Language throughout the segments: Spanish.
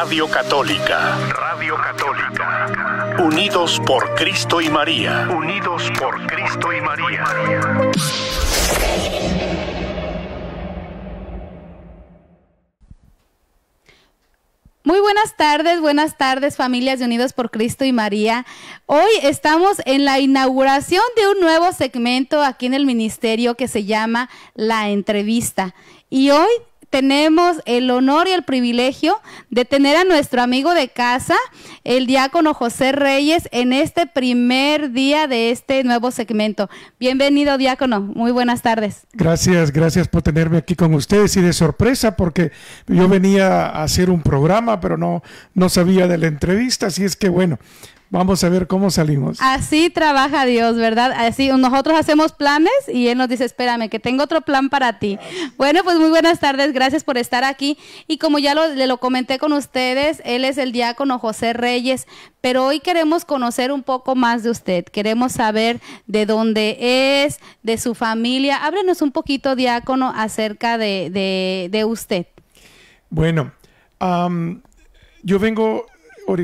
Radio Católica. Radio Católica. Unidos por Cristo y María. Unidos por Cristo y María. Muy buenas tardes familias de Unidos por Cristo y María. Hoy estamos en la inauguración de un nuevo segmento aquí en el ministerio que se llama La Entrevista. Y hoy tenemos el honor y el privilegio de tener a nuestro amigo de casa, el diácono José Reyes, en este primer día de este nuevo segmento. Bienvenido, diácono. Muy buenas tardes. Gracias por tenerme aquí con ustedes y de sorpresa porque yo venía a hacer un programa, pero no sabía de la entrevista, así es que bueno. Vamos a ver cómo salimos. Así trabaja Dios, ¿verdad? Así nosotros hacemos planes y Él nos dice, espérame, que tengo otro plan para ti. Bueno, pues muy buenas tardes, gracias por estar aquí. Y como ya lo comenté con ustedes, Él es el diácono José Reyes, pero hoy queremos conocer un poco más de usted. Queremos saber de dónde es, de su familia. Háblenos un poquito, diácono, acerca de usted. Bueno,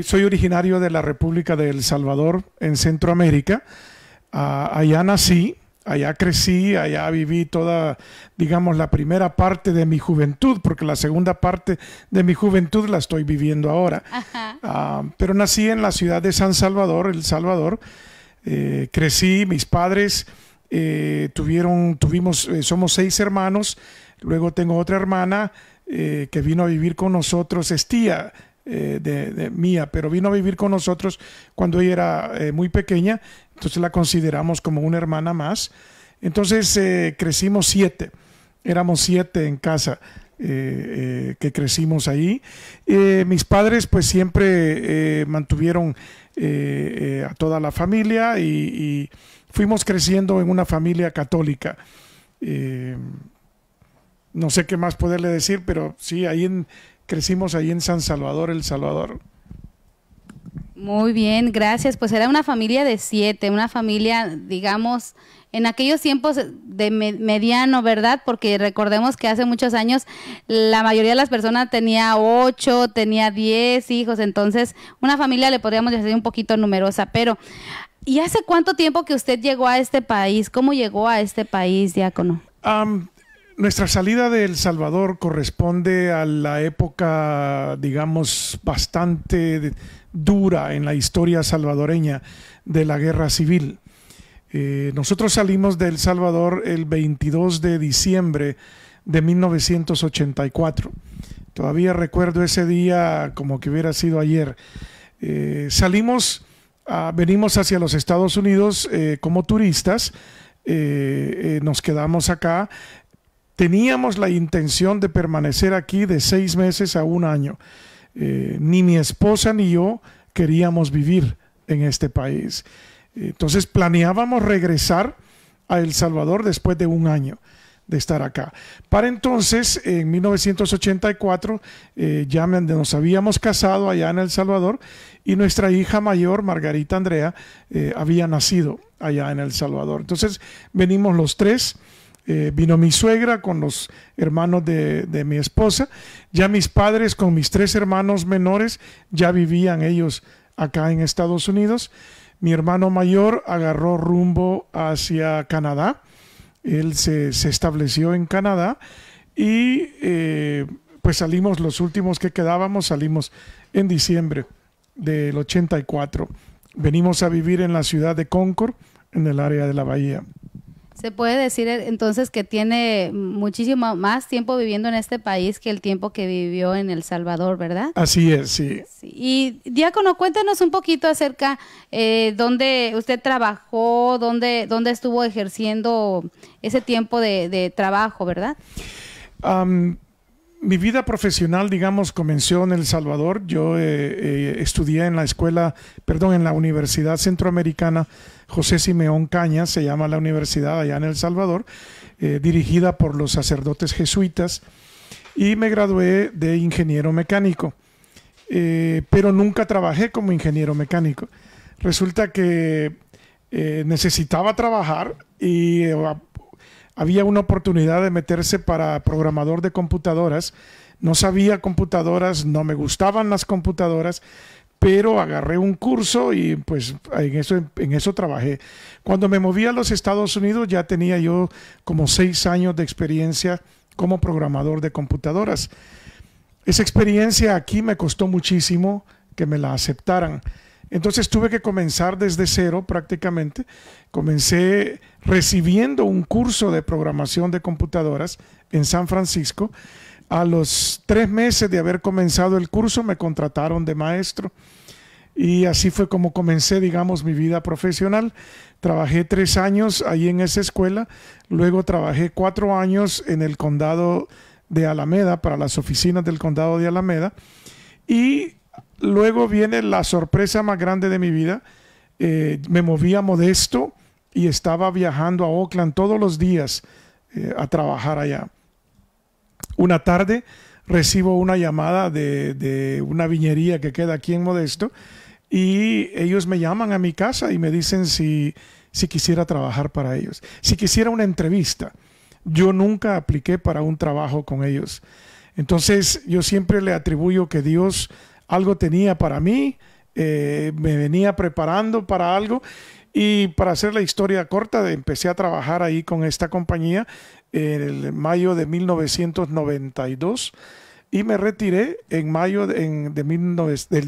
soy originario de la República de El Salvador, en Centroamérica. Allá nací, allá crecí, allá viví toda, digamos, la primera parte de mi juventud, porque la segunda parte de mi juventud la estoy viviendo ahora. Pero nací en la ciudad de San Salvador, El Salvador. Crecí, mis padres somos 6 hermanos. Luego tengo otra hermana que vino a vivir con nosotros, es tía mía, pero vino a vivir con nosotros cuando ella era muy pequeña, entonces la consideramos como una hermana más. Entonces crecimos 7, éramos 7 en casa que crecimos ahí. Mis padres pues siempre mantuvieron a toda la familia y fuimos creciendo en una familia católica. No sé qué más poderle decir, pero sí, crecimos ahí en San Salvador, El Salvador. Muy bien, gracias. Pues era una familia de 7, una familia, digamos, en aquellos tiempos de mediano, ¿verdad? Porque recordemos que hace muchos años la mayoría de las personas tenía 8, tenía 10 hijos, entonces una familia le podríamos decir un poquito numerosa, pero ¿y hace cuánto tiempo que usted llegó a este país? ¿Cómo llegó a este país, diácono? Nuestra salida de El Salvador corresponde a la época, digamos, bastante dura en la historia salvadoreña de la Guerra Civil. Nosotros salimos de El Salvador el 22 de diciembre de 1984. Todavía recuerdo ese día como que hubiera sido ayer. Venimos hacia los Estados Unidos como turistas. Nos quedamos acá. Teníamos la intención de permanecer aquí de 6 meses a 1 año. Ni mi esposa ni yo queríamos vivir en este país. Entonces planeábamos regresar a El Salvador después de 1 año de estar acá. Para entonces, en 1984, ya nos habíamos casado allá en El Salvador y nuestra hija mayor, Margarita Andrea, había nacido allá en El Salvador. Entonces venimos los 3. Vino mi suegra con los hermanos de mi esposa. Ya mis padres con mis 3 hermanos menores ya vivían ellos acá en Estados Unidos. Mi hermano mayor agarró rumbo hacia Canadá. Él se estableció en Canadá y pues salimos, los últimos que quedábamos, salimos en diciembre del 84. Venimos a vivir en la ciudad de Concord, en el área de la Bahía. Se puede decir entonces que tiene muchísimo más tiempo viviendo en este país que el tiempo que vivió en El Salvador, ¿verdad? Así es, sí. Y diácono, cuéntenos un poquito acerca dónde usted trabajó, dónde estuvo ejerciendo ese tiempo de trabajo, ¿verdad? Mi vida profesional, digamos, comenzó en El Salvador. Yo estudié en la Universidad Centroamericana José Simeón Cañas, se llama la universidad allá en El Salvador, dirigida por los sacerdotes jesuitas, y me gradué de ingeniero mecánico, pero nunca trabajé como ingeniero mecánico. Resulta que necesitaba trabajar y había una oportunidad de meterse para programador de computadoras, No sabía computadoras, no me gustaban las computadoras, pero agarré un curso y pues en eso trabajé. Cuando me moví a los Estados Unidos ya tenía yo como 6 años de experiencia como programador de computadoras. Esa experiencia aquí me costó muchísimo que me la aceptaran. Entonces tuve que comenzar desde cero prácticamente. Comencé recibiendo un curso de programación de computadoras en San Francisco. A los 3 meses de haber comenzado el curso me contrataron de maestro y así fue como comencé, digamos, mi vida profesional. Trabajé 3 años ahí en esa escuela, luego trabajé 4 años en el condado de Alameda, para las oficinas del condado de Alameda, y luego viene la sorpresa más grande de mi vida. Me moví a Modesto y estaba viajando a Oakland todos los días a trabajar allá. Una tarde recibo una llamada de una viñería que queda aquí en Modesto y ellos me llaman a mi casa y me dicen si quisiera trabajar para ellos, si quisiera una entrevista. Yo nunca apliqué para un trabajo con ellos. Entonces yo siempre le atribuyo que Dios algo tenía para mí, me venía preparando para algo. Y para hacer la historia corta, empecé a trabajar ahí con esta compañía en el mayo de 1992 y me retiré en mayo del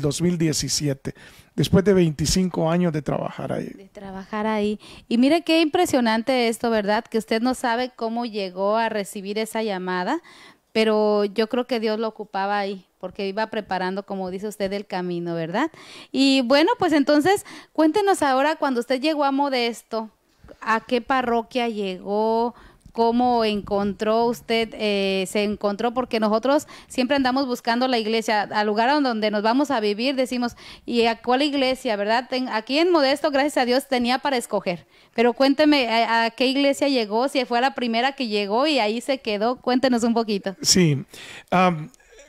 2017, después de 25 años de trabajar ahí. Y mire qué impresionante esto, ¿verdad? Que usted no sabe cómo llegó a recibir esa llamada, pero yo creo que Dios lo ocupaba ahí, porque iba preparando, como dice usted, el camino, ¿verdad? Y bueno, pues entonces, cuéntenos ahora, cuando usted llegó a Modesto, ¿a qué parroquia llegó? ¿Cómo encontró usted, se encontró? Porque nosotros siempre andamos buscando la iglesia, al lugar donde nos vamos a vivir, decimos, ¿y a cuál iglesia, verdad? Aquí en Modesto, gracias a Dios, tenía para escoger. Pero cuénteme, ¿a qué iglesia llegó? Si fue la primera que llegó y ahí se quedó, cuéntenos un poquito. Sí,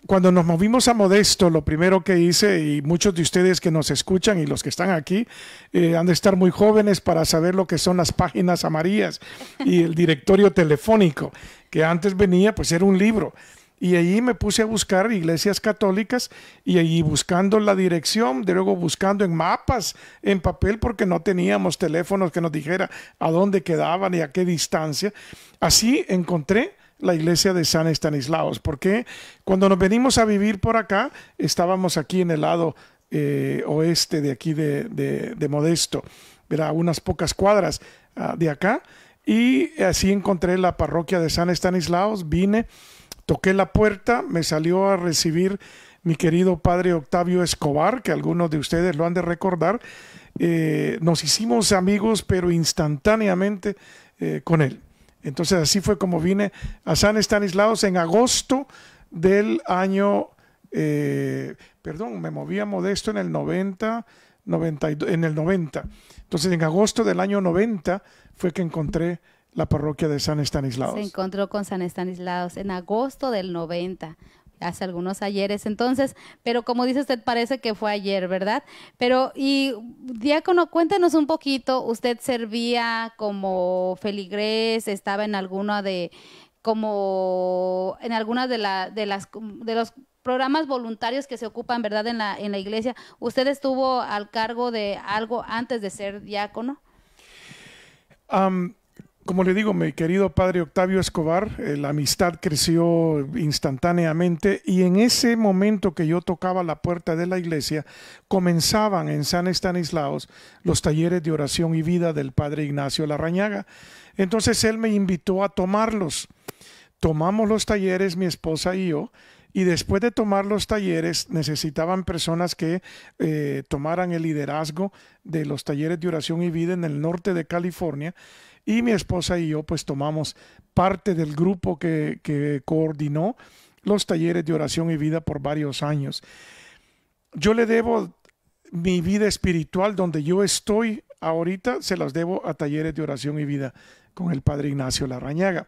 cuando nos movimos a Modesto, lo primero que hice, y muchos de ustedes que nos escuchan y los que están aquí, han de estar muy jóvenes para saber lo que son las páginas amarillas y el directorio telefónico, que antes venía, pues era un libro. Y allí me puse a buscar iglesias católicas y allí buscando la dirección, de luego buscando en mapas, en papel, porque no teníamos teléfonos que nos dijera a dónde quedaban y a qué distancia. Así encontré la iglesia de San Estanislaos, porque cuando nos venimos a vivir por acá, estábamos aquí en el lado oeste de aquí de Modesto, era unas pocas cuadras de acá, y así encontré la parroquia de San Estanislaos. Vine, toqué la puerta, me salió a recibir mi querido padre Octavio Escobar, que algunos de ustedes lo han de recordar. Nos hicimos amigos, pero instantáneamente con él. Entonces así fue como vine a San Estanislaos en agosto del año, me moví a Modesto en el 90. Entonces en agosto del año 90 fue que encontré la parroquia de San Estanislaos. Se encontró con San Estanislaos en agosto del 90. Hace algunos ayeres, entonces, pero como dice usted, parece que fue ayer, ¿verdad? Pero, y diácono, cuéntenos un poquito, ¿usted servía como feligrés, estaba en alguna de los programas voluntarios que se ocupan, ¿verdad?, en la iglesia? ¿Usted estuvo al cargo de algo antes de ser diácono? Como le digo, mi querido padre Octavio Escobar, la amistad creció instantáneamente y en ese momento que yo tocaba la puerta de la iglesia, comenzaban en San Estanislaos los talleres de oración y vida del padre Ignacio Larrañaga. Entonces él me invitó a tomarlos. Tomamos los talleres, mi esposa y yo, y después de tomar los talleres necesitaban personas que tomaran el liderazgo de los talleres de oración y vida en el norte de California. Y mi esposa y yo pues tomamos parte del grupo que coordinó los talleres de oración y vida por varios años. Yo le debo mi vida espiritual, donde yo estoy ahorita, se las debo a talleres de oración y vida con el padre Ignacio Larrañaga.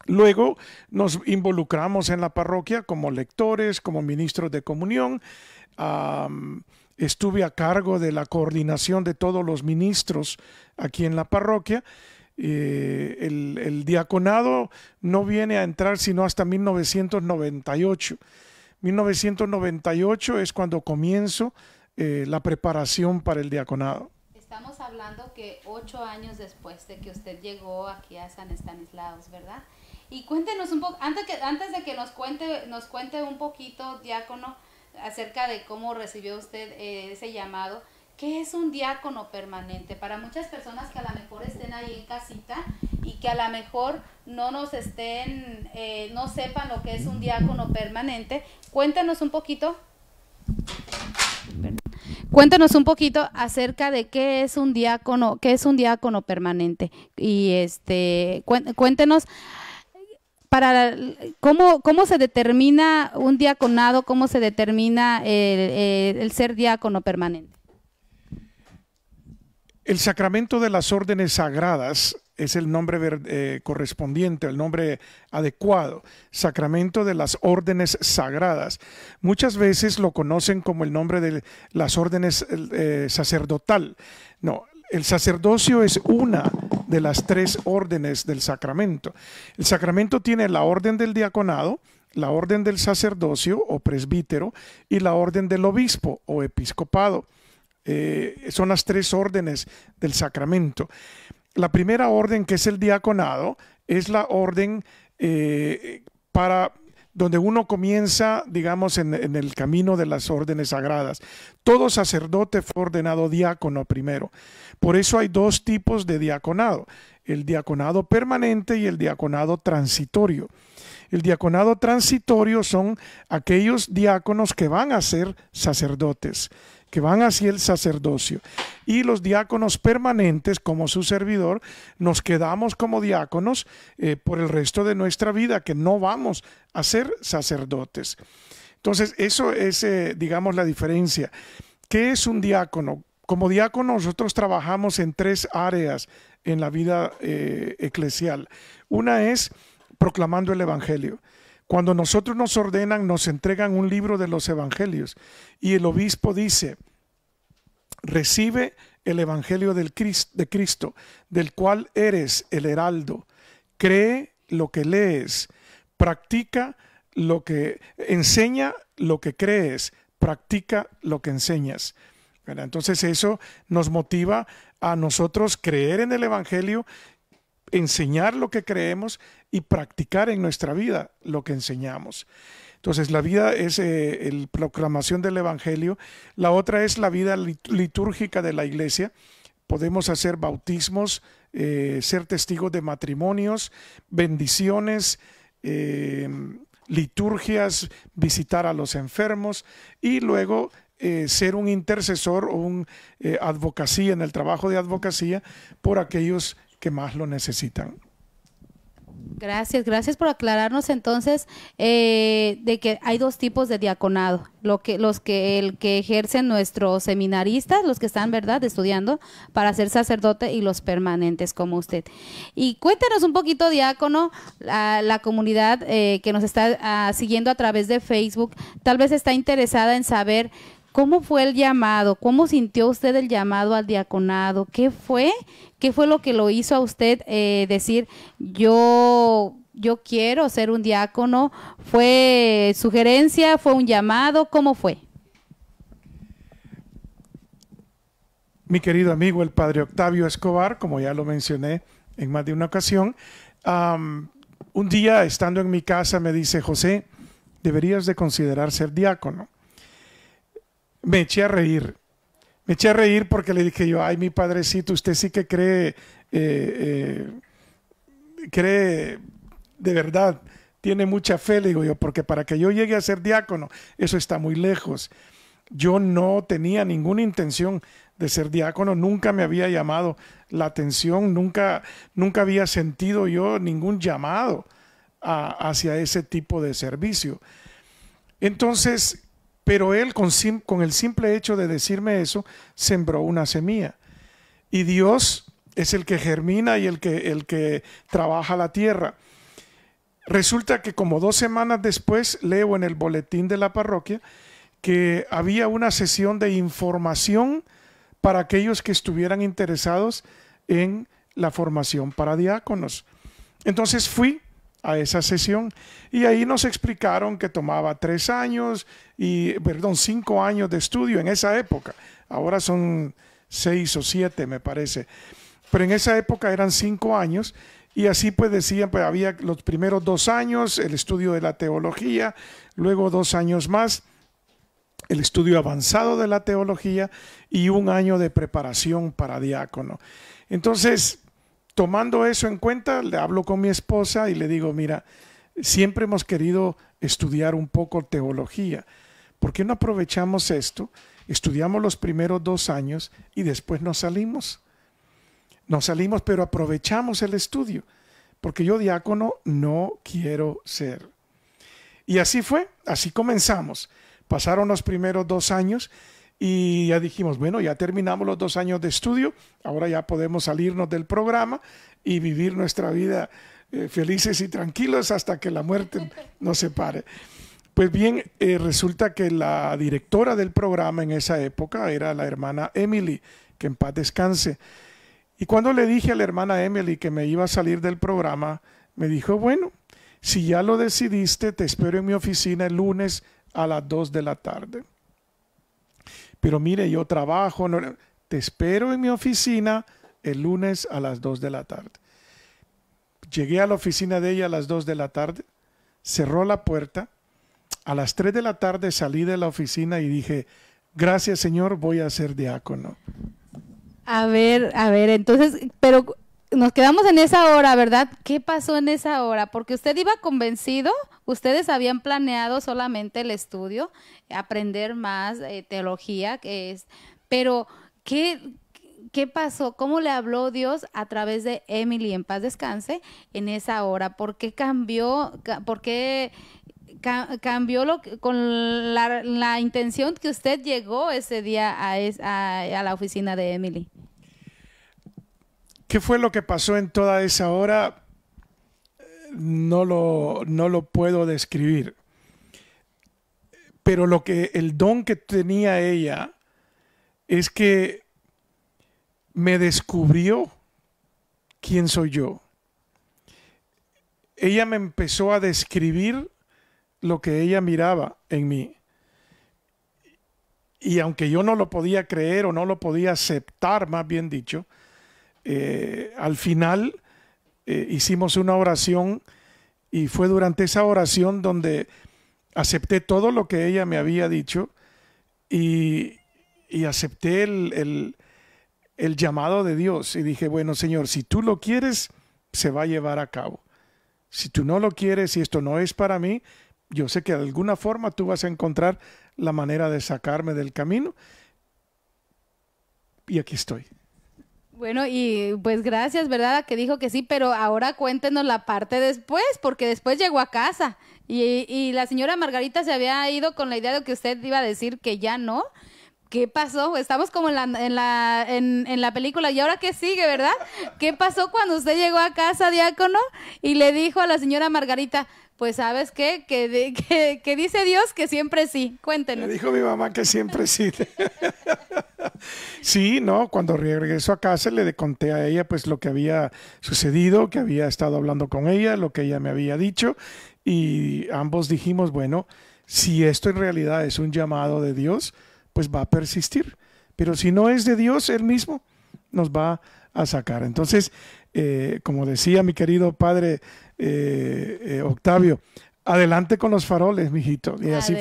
Luego nos involucramos en la parroquia como lectores, como ministros de comunión. Estuve a cargo de la coordinación de todos los ministros aquí en la parroquia El diaconado no viene a entrar sino hasta 1998. 1998 es cuando comienzo la preparación para el diaconado. Estamos hablando que 8 años después de que usted llegó aquí a San Estanislaus, ¿verdad? Y cuéntenos un poco, antes de que nos cuente un poquito, diácono, acerca de cómo recibió usted ese llamado. ¿Qué es un diácono permanente? Para muchas personas que a lo mejor estén ahí en casita y que a lo mejor no sepan lo que es un diácono permanente, cuéntanos un poquito. Cuéntanos un poquito acerca de qué es un diácono permanente. Y cuéntenos cómo se determina un diaconado, cómo se determina el ser diácono permanente. El sacramento de las órdenes sagradas es el nombre correspondiente, el nombre adecuado, sacramento de las órdenes sagradas. Muchas veces lo conocen como el nombre de las órdenes sacerdotal. No, el sacerdocio es una de las 3 órdenes del sacramento. El sacramento tiene la orden del diaconado, la orden del sacerdocio o presbítero y la orden del obispo o episcopado. Son las 3 órdenes del sacramento. La primera orden, que es el diaconado, es la orden para donde uno comienza, digamos, en el camino de las órdenes sagradas. Todo sacerdote fue ordenado diácono primero. Por eso hay 2 tipos de diaconado: el diaconado permanente y el diaconado transitorio. El diaconado transitorio son aquellos diáconos que van a ser sacerdotes, que van hacia el sacerdocio. Y los diáconos permanentes, como su servidor, nos quedamos como diáconos por el resto de nuestra vida, que no vamos a ser sacerdotes. Entonces, eso es, digamos, la diferencia. ¿Qué es un diácono? Como diácono nosotros trabajamos en 3 áreas en la vida eclesial. Una es proclamando el evangelio. Cuando nosotros nos ordenan, nos entregan un libro de los evangelios y el obispo dice: recibe el evangelio de Cristo, del cual eres el heraldo. Cree lo que lees, practica enseña lo que crees, practica lo que enseñas. Entonces eso nos motiva a nosotros creer en el evangelio, enseñar lo que creemos y practicar en nuestra vida lo que enseñamos. Entonces la vida es la proclamación del evangelio. La otra es la vida litúrgica de la iglesia. Podemos hacer bautismos, ser testigos de matrimonios, bendiciones, liturgias, visitar a los enfermos y luego ser un intercesor o un advocacía, en el trabajo de advocacía por aquellos que más lo necesitan. Gracias por aclararnos entonces de que hay 2 tipos de diaconado, el que ejercen nuestros seminaristas, los que están, ¿verdad?, estudiando para ser sacerdote, y los permanentes como usted. Y cuéntenos un poquito, diácono, la comunidad que nos está siguiendo a través de Facebook, tal vez está interesada en saber ¿cómo fue el llamado? ¿Cómo sintió usted el llamado al diaconado? ¿Qué fue lo que lo hizo a usted decir, yo quiero ser un diácono? ¿Fue sugerencia? ¿Fue un llamado? ¿Cómo fue? Mi querido amigo, el padre Octavio Escobar, como ya lo mencioné en más de una ocasión, un día estando en mi casa me dice: José, deberías de considerar ser diácono. Me eché a reír porque le dije yo: ay, mi padrecito, usted sí que cree de verdad, tiene mucha fe, le digo yo, porque para que yo llegue a ser diácono, eso está muy lejos. Yo no tenía ninguna intención de ser diácono, nunca me había llamado la atención, nunca había sentido yo ningún llamado hacia ese tipo de servicio. Entonces, pero él con el simple hecho de decirme eso, sembró una semilla. Y Dios es el que germina y el que trabaja la tierra. Resulta que como 2 semanas después leo en el boletín de la parroquia que había una sesión de información para aquellos que estuvieran interesados en la formación para diáconos. Entonces fui a esa sesión y ahí nos explicaron que tomaba 5 años de estudio en esa época. Ahora son 6 o 7, me parece. Pero en esa época eran 5 años y así pues decían, pues había los primeros 2 años, el estudio de la teología, luego 2 años más, el estudio avanzado de la teología y 1 año de preparación para diácono. Entonces, tomando eso en cuenta, le hablo con mi esposa y le digo, mira, siempre hemos querido estudiar un poco teología. ¿Por qué no aprovechamos esto? Estudiamos los primeros 2 años y después nos salimos. Nos salimos, pero aprovechamos el estudio, porque yo diácono no quiero ser. Y así fue, así comenzamos. Pasaron los primeros 2 años y ya dijimos, bueno, ya terminamos los 2 años de estudio, ahora ya podemos salirnos del programa y vivir nuestra vida felices y tranquilos hasta que la muerte nos separe. Pues bien, resulta que la directora del programa en esa época era la hermana Emily, que en paz descanse. Y cuando le dije a la hermana Emily que me iba a salir del programa, me dijo, bueno, si ya lo decidiste, te espero en mi oficina el lunes a las 2 de la tarde. Pero mire, yo trabajo, te espero en mi oficina el lunes a las 2 de la tarde. Llegué a la oficina de ella a las 2 de la tarde, cerró la puerta. A las 3 de la tarde salí de la oficina y dije, gracias Señor, voy a ser diácono. A ver, entonces, pero nos quedamos en esa hora, ¿verdad? ¿Qué pasó en esa hora? Porque usted iba convencido, ustedes habían planeado solamente el estudio, aprender más teología, pero ¿qué pasó? ¿Cómo le habló Dios a través de Emily, en paz descanse, en esa hora? ¿Por qué cambió? ¿Por qué cambió con la intención que usted llegó ese día a la oficina de Emily? ¿Qué fue lo que pasó en toda esa hora? No lo puedo describir. Pero el don que tenía ella es que me descubrió quién soy yo. Ella me empezó a describir lo que ella miraba en mí. Y aunque yo no lo podía creer o no lo podía aceptar, más bien dicho, al final hicimos una oración y fue durante esa oración donde acepté todo lo que ella me había dicho y acepté el llamado de Dios y dije, bueno Señor, si tú lo quieres, se va a llevar a cabo. Si tú no lo quieres y esto no es para mí, yo sé que de alguna forma tú vas a encontrar la manera de sacarme del camino y aquí estoy. Bueno, y pues gracias, ¿verdad? Que dijo que sí, pero ahora cuéntenos la parte después, porque después llegó a casa y la señora Margarita se había ido con la idea de que usted iba a decir que ya no. ¿Qué pasó? Estamos como en la película. ¿Y ahora qué sigue, verdad? ¿Qué pasó cuando usted llegó a casa, diácono, y le dijo a la señora Margarita, pues ¿sabes qué? Que dice Dios que siempre sí? Cuéntenos. Me dijo mi mamá que siempre sí. Sí, no, cuando regresó a casa le conté a ella pues lo que había sucedido, que había estado hablando con ella, lo que ella me había dicho, y ambos dijimos, bueno, si esto en realidad es un llamado de Dios, pues va a persistir. Pero si no es de Dios, Él mismo nos va a sacar. Entonces, como decía mi querido padre Octavio, adelante con los faroles, mijito. Y así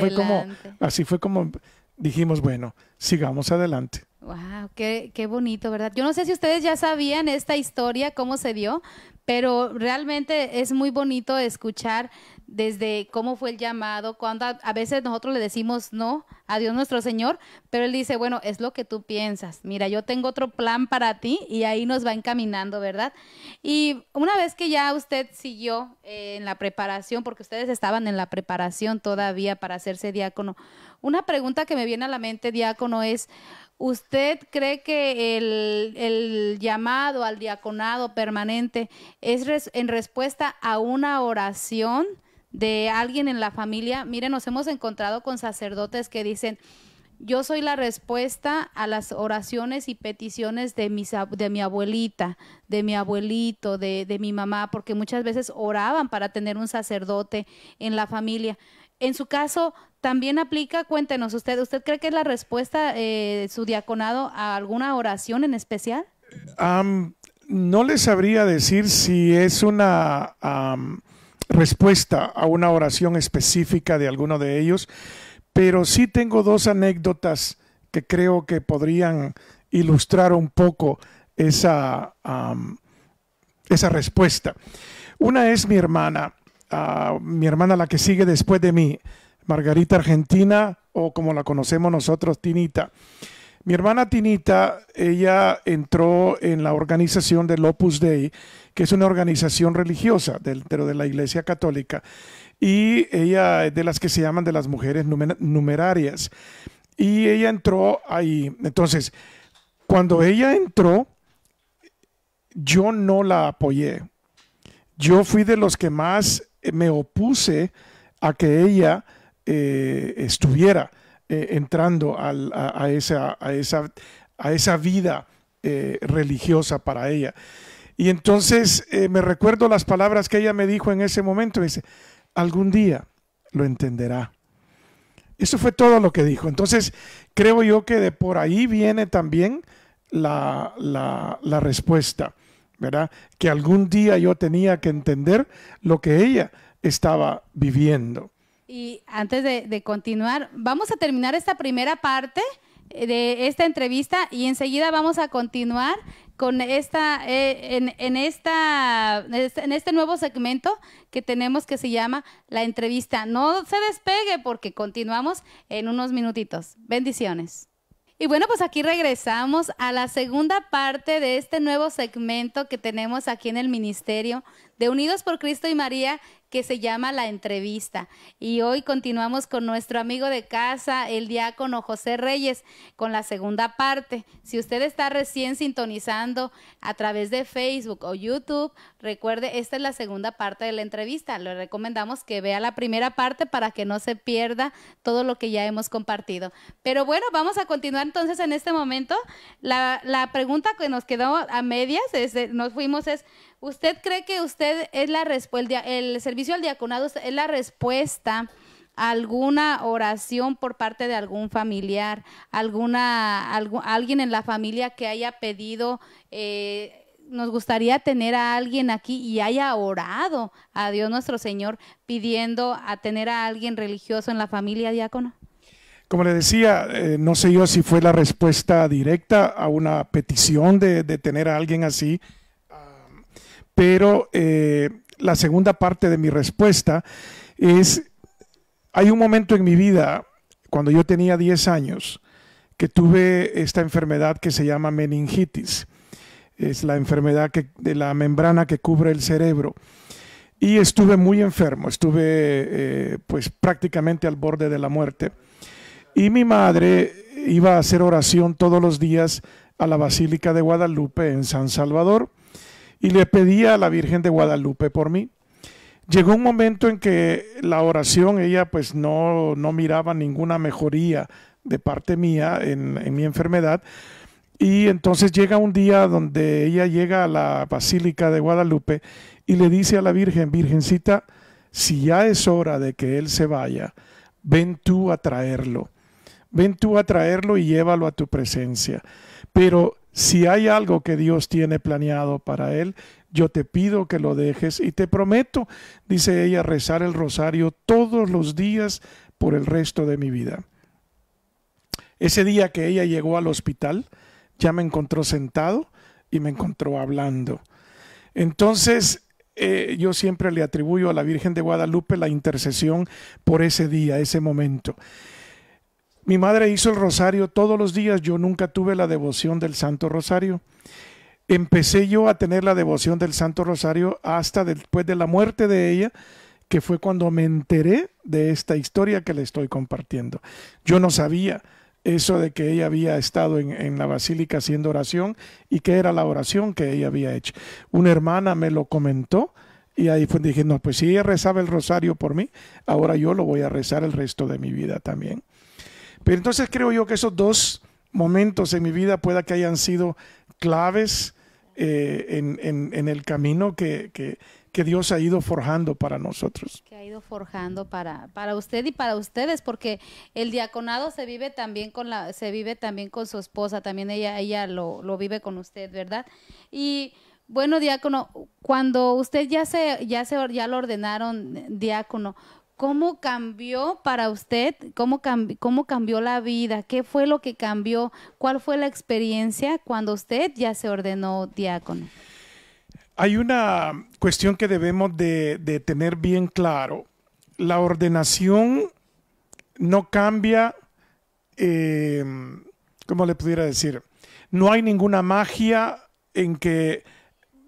fue como dijimos, bueno, sigamos adelante. Wow, qué bonito, ¿verdad? Yo no sé si ustedes ya sabían esta historia, cómo se dio, pero realmente es muy bonito escuchar desde cómo fue el llamado, cuando a veces nosotros le decimos no a Dios nuestro Señor, pero Él dice, bueno, es lo que tú piensas, mira, yo tengo otro plan para ti y ahí nos va encaminando, ¿verdad? Y una vez que ya usted siguió en la preparación, porque ustedes estaban en la preparación todavía para hacerse diácono, una pregunta que me viene a la mente, diácono, es, ¿usted cree que el llamado al diaconado permanente es en respuesta a una oración de alguien en la familia? Miren, nos hemos encontrado con sacerdotes que dicen, yo soy la respuesta a las oraciones y peticiones de mi abuelita, de mi abuelito, de mi mamá, porque muchas veces oraban para tener un sacerdote en la familia. En su caso, también aplica, cuéntenos, ¿usted cree que es la respuesta, su diaconado, a alguna oración en especial? No les sabría decir si es una respuesta a una oración específica de alguno de ellos, pero sí tengo dos anécdotas que creo que podrían ilustrar un poco esa respuesta. Una es mi hermana la que sigue después de mí, Margarita Argentina, o como la conocemos nosotros, Tinita. Mi hermana Tinita, ella entró en la organización del Opus Dei, que es una organización religiosa dentro de la Iglesia Católica, y ella es de las que se llaman de las mujeres numerarias, y ella entró ahí. Entonces, cuando ella entró, yo no la apoyé. Yo fui de los que más me opuse a que ella estuviera entrando a esa vida religiosa para ella. Y entonces me recuerdo las palabras que ella me dijo en ese momento. Dice, algún día lo entenderá. Eso fue todo lo que dijo. Entonces creo yo que de por ahí viene también la respuesta, ¿verdad? Que algún día yo tenía que entender lo que ella estaba viviendo. Y antes de continuar, vamos a terminar esta primera parte de esta entrevista y enseguida vamos a continuar con en este nuevo segmento que tenemos, que se llama La Entrevista. No se despegue porque continuamos en unos minutitos. Bendiciones. Y bueno, pues aquí regresamos a la segunda parte de este nuevo segmento que tenemos aquí en el Ministerio de Unidos por Cristo y María, que se llama La Entrevista. Y hoy continuamos con nuestro amigo de casa, el diácono José Reyes, con la segunda parte. Si usted está recién sintonizando a través de Facebook o YouTube, recuerde, esta es la segunda parte de la entrevista. Le recomendamos que vea la primera parte para que no se pierda todo lo que ya hemos compartido. Pero bueno, vamos a continuar entonces en este momento. La pregunta que nos quedó a medias, ¿usted cree que usted es el servicio al diaconado es la respuesta a alguna oración por parte de algún familiar, alguien en la familia que haya pedido, nos gustaría tener a alguien aquí y haya orado a Dios nuestro Señor pidiendo a tener a alguien religioso en la familia, diácono? Como le decía, no sé yo si fue la respuesta directa a una petición de tener a alguien así, pero la segunda parte de mi respuesta es, hay un momento en mi vida, cuando yo tenía 10 años, que tuve esta enfermedad que se llama meningitis. Es la enfermedad de la membrana que cubre el cerebro. Y estuve muy enfermo, estuve pues prácticamente al borde de la muerte. Y mi madre iba a hacer oración todos los días a la Basílica de Guadalupe en San Salvador y le pedía a la Virgen de Guadalupe por mí. Llegó un momento en que la oración, ella pues no miraba ninguna mejoría de parte mía en mi enfermedad, y entonces llega un día donde ella llega a la Basílica de Guadalupe y le dice a la Virgen, Virgencita, si ya es hora de que él se vaya, ven tú a traerlo. Ven tú a traerlo y llévalo a tu presencia. Pero si hay algo que Dios tiene planeado para él, yo te pido que lo dejes y te prometo, dice ella, rezar el rosario todos los días por el resto de mi vida. Ese día que ella llegó al hospital, ya me encontró sentado y me encontró hablando. Entonces, yo siempre le atribuyo a la Virgen de Guadalupe la intercesión por ese día, ese momento. Mi madre hizo el rosario todos los días. Yo nunca tuve la devoción del Santo Rosario. Empecé yo a tener la devoción del Santo Rosario hasta después de la muerte de ella, que fue cuando me enteré de esta historia que le estoy compartiendo. Yo no sabía eso de que ella había estado en la basílica haciendo oración y que era la oración que ella había hecho. Una hermana me lo comentó y ahí dije, no, pues si ella rezaba el rosario por mí, ahora yo lo voy a rezar el resto de mi vida también. Pero entonces creo yo que esos dos momentos en mi vida pueda que hayan sido claves en el camino que Dios ha ido forjando para nosotros. Que ha ido forjando para usted y para ustedes, porque el diaconado se vive también con su esposa, también ella lo vive con usted, ¿verdad? Y bueno, diácono, cuando usted ya lo ordenaron diácono, ¿cómo cambió para usted? ¿Cómo cambió la vida? ¿Qué fue lo que cambió? ¿Cuál fue la experiencia cuando usted ya se ordenó diácono? Hay una cuestión que debemos de tener bien claro. La ordenación no cambia, ¿cómo le pudiera decir? No hay ninguna magia en que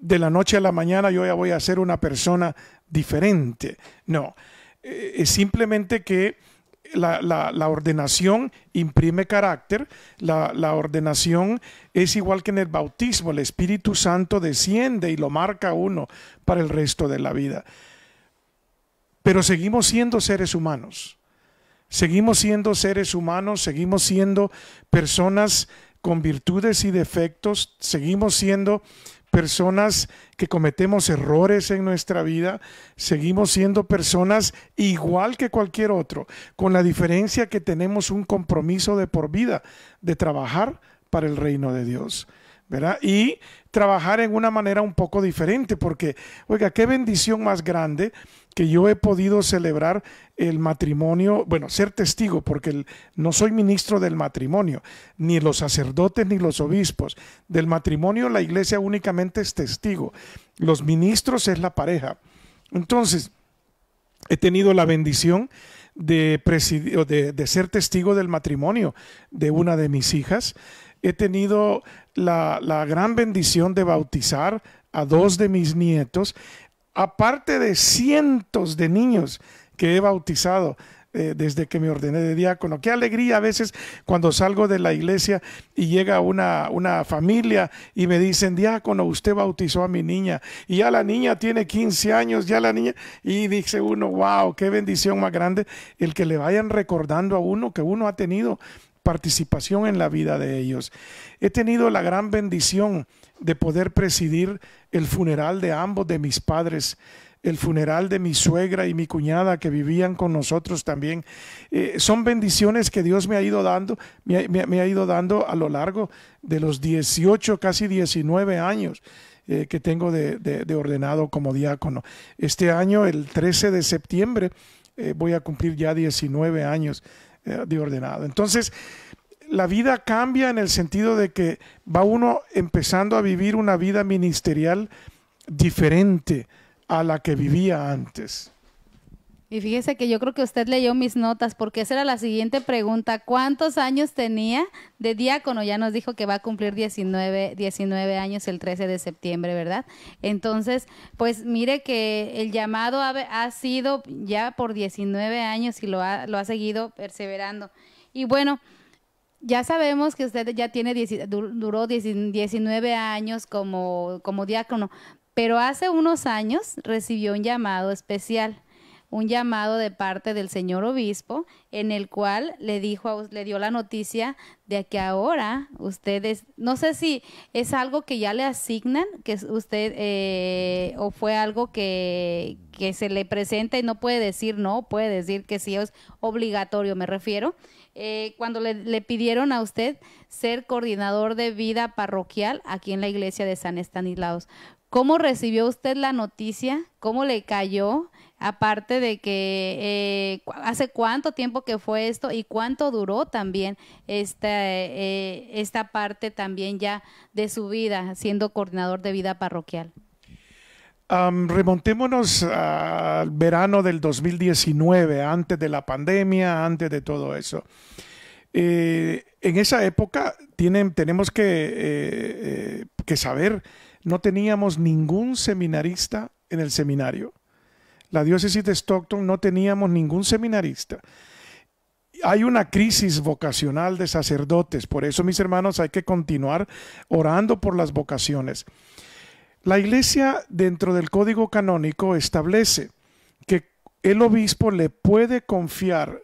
de la noche a la mañana yo ya voy a ser una persona diferente. No, es simplemente que la ordenación imprime carácter. La ordenación es igual que en el bautismo. El Espíritu Santo desciende y lo marca a uno para el resto de la vida. Pero seguimos siendo seres humanos. Seguimos siendo seres humanos, seguimos siendo personas con virtudes y defectos, seguimos siendo personas que cometemos errores en nuestra vida, seguimos siendo personas igual que cualquier otro, con la diferencia que tenemos un compromiso de por vida de trabajar para el reino de Dios, ¿verdad? Y trabajar en una manera un poco diferente, porque, oiga, qué bendición más grande que yo he podido celebrar el matrimonio, bueno, ser testigo, porque no soy ministro del matrimonio, ni los sacerdotes ni los obispos. Del matrimonio la iglesia únicamente es testigo, los ministros es la pareja. Entonces, he tenido la bendición de ser testigo del matrimonio de una de mis hijas. He tenido la gran bendición de bautizar a 2 de mis nietos, aparte de cientos de niños que he bautizado desde que me ordené de diácono. Qué alegría a veces cuando salgo de la iglesia y llega una familia y me dicen: diácono, usted bautizó a mi niña, y ya la niña tiene 15 años, ya la niña, y dice uno: wow, qué bendición más grande el que le vayan recordando a uno que uno ha tenido participación en la vida de ellos. He tenido la gran bendición de poder presidir el funeral de ambos de mis padres, el funeral de mi suegra y mi cuñada que vivían con nosotros también. Son bendiciones que Dios me ha ido dando, me ha ido dando a lo largo de los 18, casi 19 años que tengo de ordenado como diácono. Este año, el 13 de septiembre, voy a cumplir ya 19 años de ordenado. Entonces, la vida cambia en el sentido de que va uno empezando a vivir una vida ministerial diferente a la que vivía antes. Y fíjese que yo creo que usted leyó mis notas, porque esa era la siguiente pregunta. ¿Cuántos años tenía de diácono? Ya nos dijo que va a cumplir 19 años el 13 de septiembre, ¿verdad? Entonces, pues mire que el llamado ha sido ya por 19 años y lo ha seguido perseverando. Y bueno, ya sabemos que usted ya duró 19 años como diácono, pero hace unos años recibió un llamado especial, un llamado de parte del señor obispo, en el cual le dio la noticia de que ahora ustedes, no sé si es algo que ya le asignan, que usted, o fue algo que se le presenta y no puede decir no, puede decir que sí, es obligatorio, me refiero. Cuando le pidieron a usted ser coordinador de vida parroquial aquí en la iglesia de San Estanislaos. ¿Cómo recibió usted la noticia? ¿Cómo le cayó? Aparte de que hace cuánto tiempo que fue esto y cuánto duró también esta parte también ya de su vida siendo coordinador de vida parroquial. Remontémonos al verano del 2019, antes de la pandemia, antes de todo eso. En esa época tenemos que saber, no teníamos ningún seminarista en el seminario. La diócesis de Stockton no teníamos ningún seminarista. Hay una crisis vocacional de sacerdotes, por eso, mis hermanos, hay que continuar orando por las vocaciones. La iglesia, dentro del código canónico, establece que el obispo le puede confiar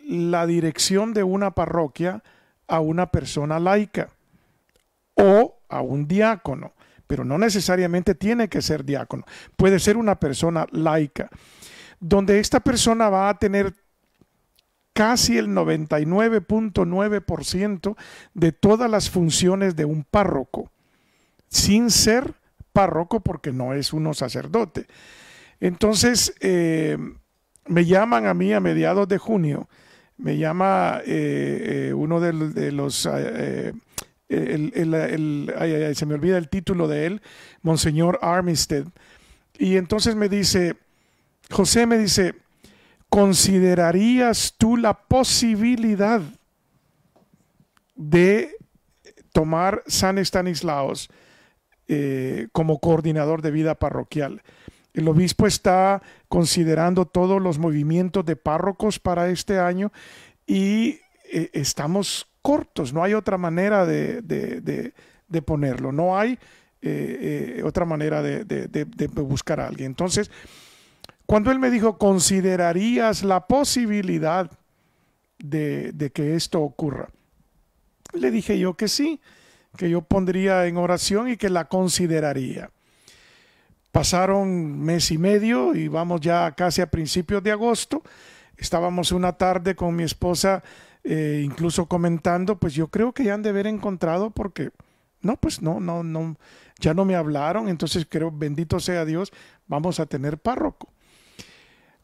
la dirección de una parroquia a una persona laica o a un diácono, pero no necesariamente tiene que ser diácono, puede ser una persona laica, donde esta persona va a tener casi el 99.9% de todas las funciones de un párroco, sin ser párroco porque no es uno sacerdote. Entonces, me llaman a mí a mediados de junio, me llama uno de los, se me olvida el título de él, Monseñor Armistead, y entonces me dice, José, me dice, ¿considerarías tú la posibilidad de tomar San Estanislaos como coordinador de vida parroquial? El obispo está considerando todos los movimientos de párrocos para este año y estamos cortos, no hay otra manera de ponerlo, no hay otra manera de buscar a alguien. Entonces, cuando él me dijo, ¿considerarías la posibilidad de que esto ocurra? Le dije yo que sí, que yo pondría en oración y que la consideraría. Pasaron mes y medio y vamos ya casi a principios de agosto. Estábamos una tarde con mi esposa incluso comentando, pues yo creo que ya han de haber encontrado porque no, pues no, ya no me hablaron, entonces creo, bendito sea Dios, vamos a tener párroco.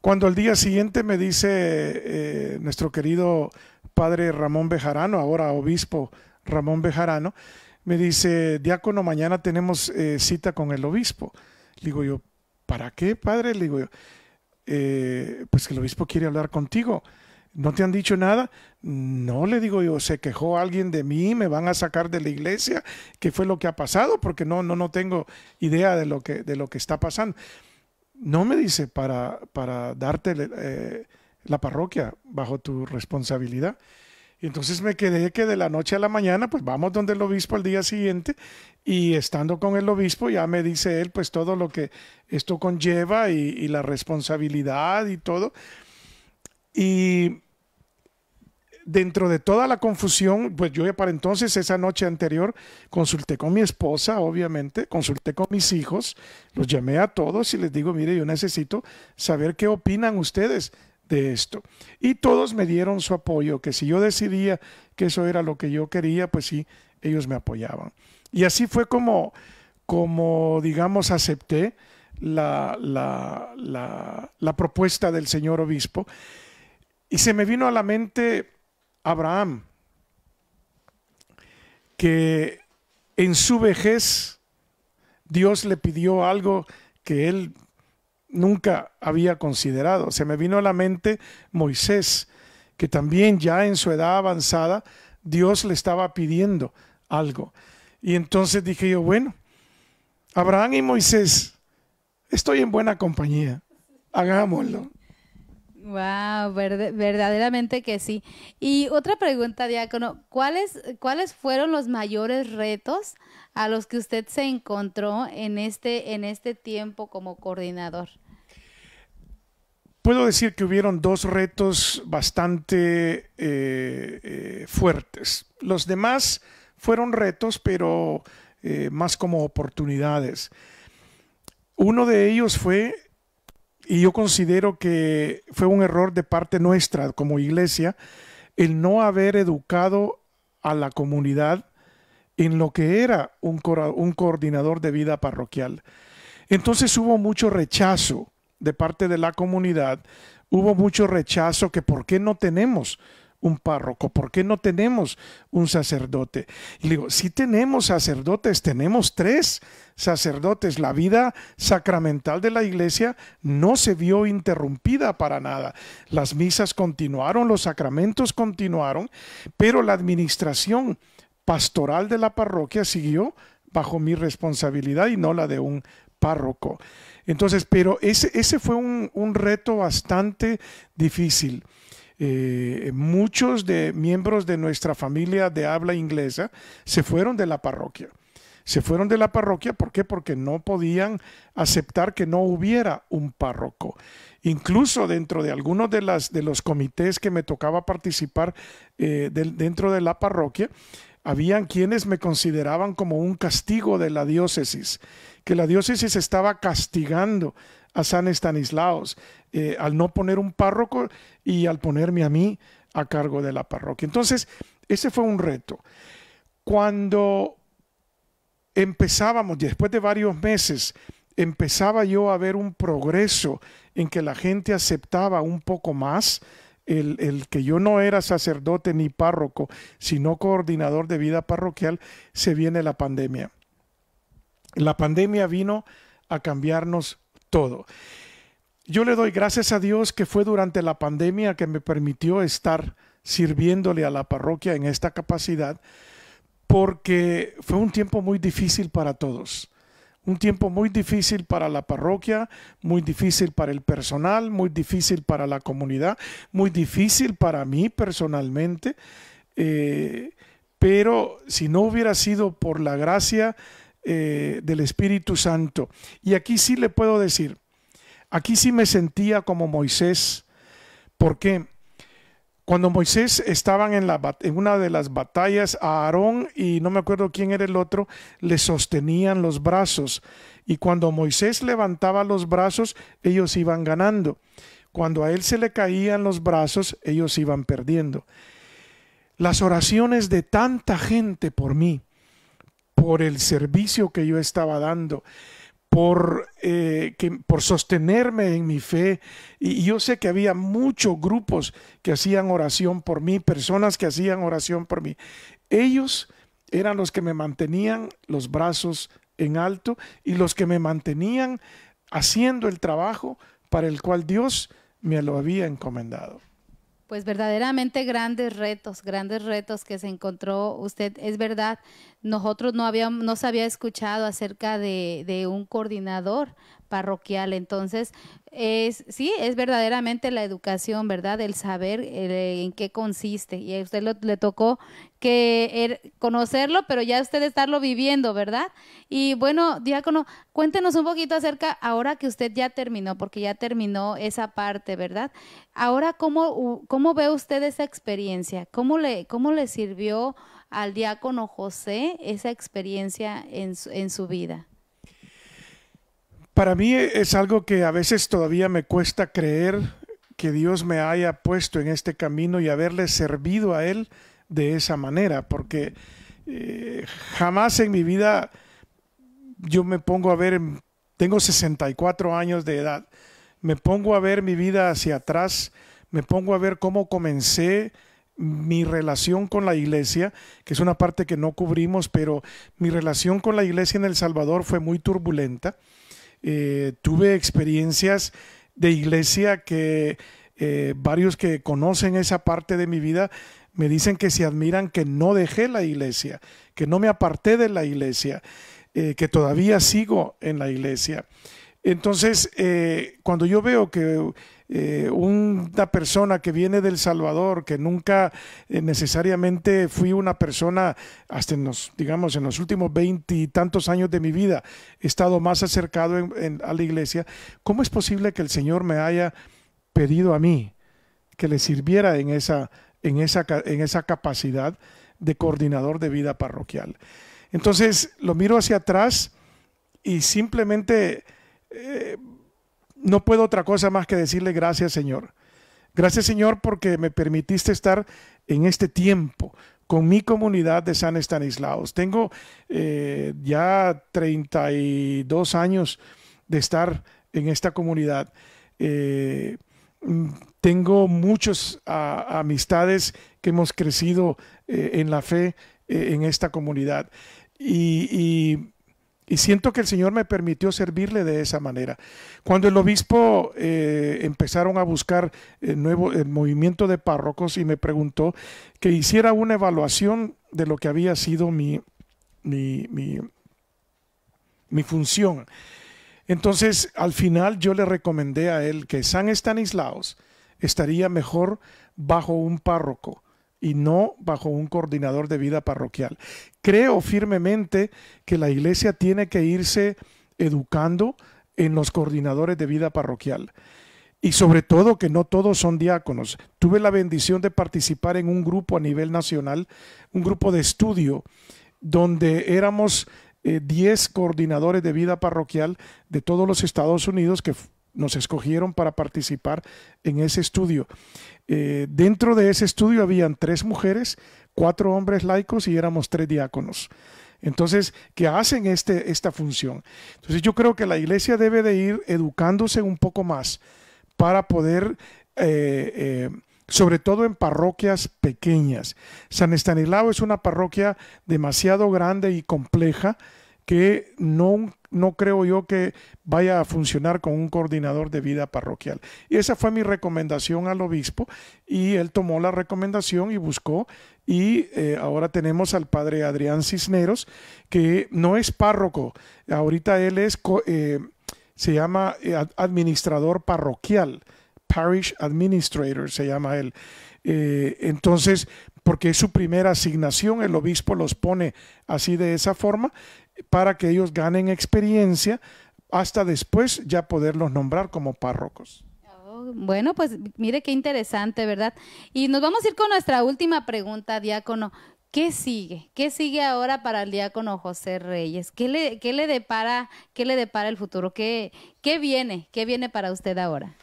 Cuando al día siguiente me dice nuestro querido padre Ramón Bejarano, ahora obispo Ramón Bejarano, me dice, diácono, mañana tenemos cita con el obispo. Le digo yo, ¿para qué, padre? Le digo yo, pues que el obispo quiere hablar contigo. ¿No te han dicho nada? No, le digo yo, se quejó alguien de mí, me van a sacar de la iglesia. ¿Qué fue lo que ha pasado? Porque no tengo idea de lo que está pasando. No, me dice, para darte la parroquia bajo tu responsabilidad. Y entonces me quedé que de la noche a la mañana, pues vamos donde el obispo al día siguiente, y estando con el obispo ya me dice él pues todo lo que esto conlleva y la responsabilidad y todo. Y dentro de toda la confusión, pues yo ya para entonces, esa noche anterior, consulté con mi esposa, obviamente, consulté con mis hijos, los llamé a todos y les digo, mire, yo necesito saber qué opinan ustedes de esto. Y todos me dieron su apoyo, que si yo decidía que eso era lo que yo quería, pues sí, ellos me apoyaban. Y así fue como digamos, acepté la propuesta del señor obispo. Y se me vino a la mente Abraham, que en su vejez Dios le pidió algo que él nunca había considerado. Se me vino a la mente Moisés, que también ya en su edad avanzada Dios le estaba pidiendo algo. Y entonces dije yo, bueno, Abraham y Moisés, estoy en buena compañía, hagámoslo. Wow, verdaderamente que sí. Y otra pregunta, diácono, ¿cuáles fueron los mayores retos a los que usted se encontró en este tiempo como coordinador? Puedo decir que hubieron dos retos bastante fuertes. Los demás fueron retos, pero más como oportunidades. Uno de ellos fue, y yo considero que fue un error de parte nuestra como iglesia, el no haber educado a la comunidad en lo que era un coordinador de vida parroquial. Entonces hubo mucho rechazo de parte de la comunidad, hubo mucho rechazo que ¿por qué no tenemos un párroco? ¿Por qué no tenemos un sacerdote? Y le digo, sí tenemos sacerdotes, tenemos 3 sacerdotes. La vida sacramental de la iglesia no se vio interrumpida para nada. Las misas continuaron, los sacramentos continuaron, pero la administración pastoral de la parroquia siguió bajo mi responsabilidad y no la de un párroco. Entonces, pero ese fue un reto bastante difícil. Muchos de miembros de nuestra familia de habla inglesa se fueron de la parroquia, Se fueron de la parroquia, ¿por qué? Porque no podían aceptar que no hubiera un párroco. Incluso dentro de algunos de los comités que me tocaba participar dentro de la parroquia, habían quienes me consideraban como un castigo de la diócesis, que la diócesis estaba castigando a San Estanislaos al no poner un párroco y al ponerme a mí a cargo de la parroquia. Entonces, ese fue un reto. Cuando empezábamos, después de varios meses, empezaba yo a ver un progreso en que la gente aceptaba un poco más el que yo no era sacerdote ni párroco, sino coordinador de vida parroquial. Se viene la pandemia. La pandemia vino a cambiarnos todo. Yo le doy gracias a Dios que fue durante la pandemia que me permitió estar sirviéndole a la parroquia en esta capacidad, porque fue un tiempo muy difícil para todos. Un tiempo muy difícil para la parroquia, muy difícil para el personal, muy difícil para la comunidad, muy difícil para mí personalmente. Pero si no hubiera sido por la gracia del Espíritu Santo, y aquí sí le puedo decir, aquí sí me sentía como Moisés. ¿Por qué? Cuando Moisés estaban en una de las batallas, a Aarón y no me acuerdo quién era el otro, le sostenían los brazos. Y cuando Moisés levantaba los brazos, ellos iban ganando. Cuando a él se le caían los brazos, ellos iban perdiendo. Las oraciones de tanta gente por mí, por el servicio que yo estaba dando, por sostenerme en mi fe, y yo sé que había muchos grupos que hacían oración por mí, personas que hacían oración por mí. Ellos eran los que me mantenían los brazos en alto y los que me mantenían haciendo el trabajo para el cual Dios me lo había encomendado. Pues verdaderamente grandes retos que se encontró usted. Es verdad, nosotros no se había escuchado acerca de un coordinador parroquial. Entonces, sí, es verdaderamente la educación, ¿verdad? El saber en qué consiste. Y a usted le tocó conocerlo, pero ya usted estarlo viviendo, ¿verdad? Y bueno, diácono, cuéntenos un poquito acerca, ahora que usted ya terminó, porque ya terminó esa parte, ¿verdad? Ahora, ¿cómo ve usted esa experiencia? ¿Cómo le sirvió al diácono José esa experiencia en su vida? Para mí es algo que a veces todavía me cuesta creer, que Dios me haya puesto en este camino y haberle servido a Él de esa manera, porque jamás en mi vida yo me pongo a ver, tengo 64 años de edad, me pongo a ver mi vida hacia atrás, me pongo a ver cómo comencé mi relación con la iglesia, que es una parte que no cubrimos, pero mi relación con la iglesia en El Salvador fue muy turbulenta. Tuve experiencias de iglesia que varios que conocen esa parte de mi vida me dicen que se admiran que no dejé la iglesia, que no me aparté de la iglesia, que todavía sigo en la iglesia. Entonces, cuando yo veo que una persona que viene del Salvador, que nunca necesariamente fui una persona, hasta en los últimos 20 y tantos años de mi vida, he estado más acercado a la iglesia, ¿cómo es posible que el Señor me haya pedido a mí que le sirviera en esa capacidad de coordinador de vida parroquial? Entonces, lo miro hacia atrás y simplemente no puedo otra cosa más que decirle gracias, Señor. Gracias, Señor, porque me permitiste estar en este tiempo con mi comunidad de San Estanislaos. Tengo ya 32 años de estar en esta comunidad. Tengo muchas amistades que hemos crecido en la fe en esta comunidad. Y siento que el Señor me permitió servirle de esa manera. Cuando el obispo empezaron a buscar el movimiento de párrocos y me preguntó que hiciera una evaluación de lo que había sido mi función. Entonces, al final yo le recomendé a él que San Estanislaos estaría mejor bajo un párroco y no bajo un coordinador de vida parroquial. Creo firmemente que la iglesia tiene que irse educando en los coordinadores de vida parroquial. Y sobre todo que no todos son diáconos. Tuve la bendición de participar en un grupo a nivel nacional, un grupo de estudio, donde éramos 10 coordinadores de vida parroquial de todos los Estados Unidos que nos escogieron para participar en ese estudio. Dentro de ese estudio habían 3 mujeres, 4 hombres laicos y éramos 3 diáconos. Entonces, que hacen esta función. Entonces, yo creo que la iglesia debe de ir educándose un poco más para poder, sobre todo en parroquias pequeñas. San Estanislao es una parroquia demasiado grande y compleja que no creo yo que vaya a funcionar con un coordinador de vida parroquial. Y esa fue mi recomendación al obispo y él tomó la recomendación y buscó y ahora tenemos al padre Adrián Cisneros, que no es párroco, ahorita él es se llama administrador parroquial, parish administrator se llama él. Entonces, porque es su primera asignación, el obispo los pone así de esa forma para que ellos ganen experiencia hasta después ya poderlos nombrar como párrocos. Bueno, pues mire qué interesante, ¿verdad? Y nos vamos a ir con nuestra última pregunta, diácono. ¿Qué sigue? ¿Qué sigue ahora para el diácono José Reyes? ¿Qué le depara el futuro? ¿Qué viene? ¿Qué viene para usted ahora?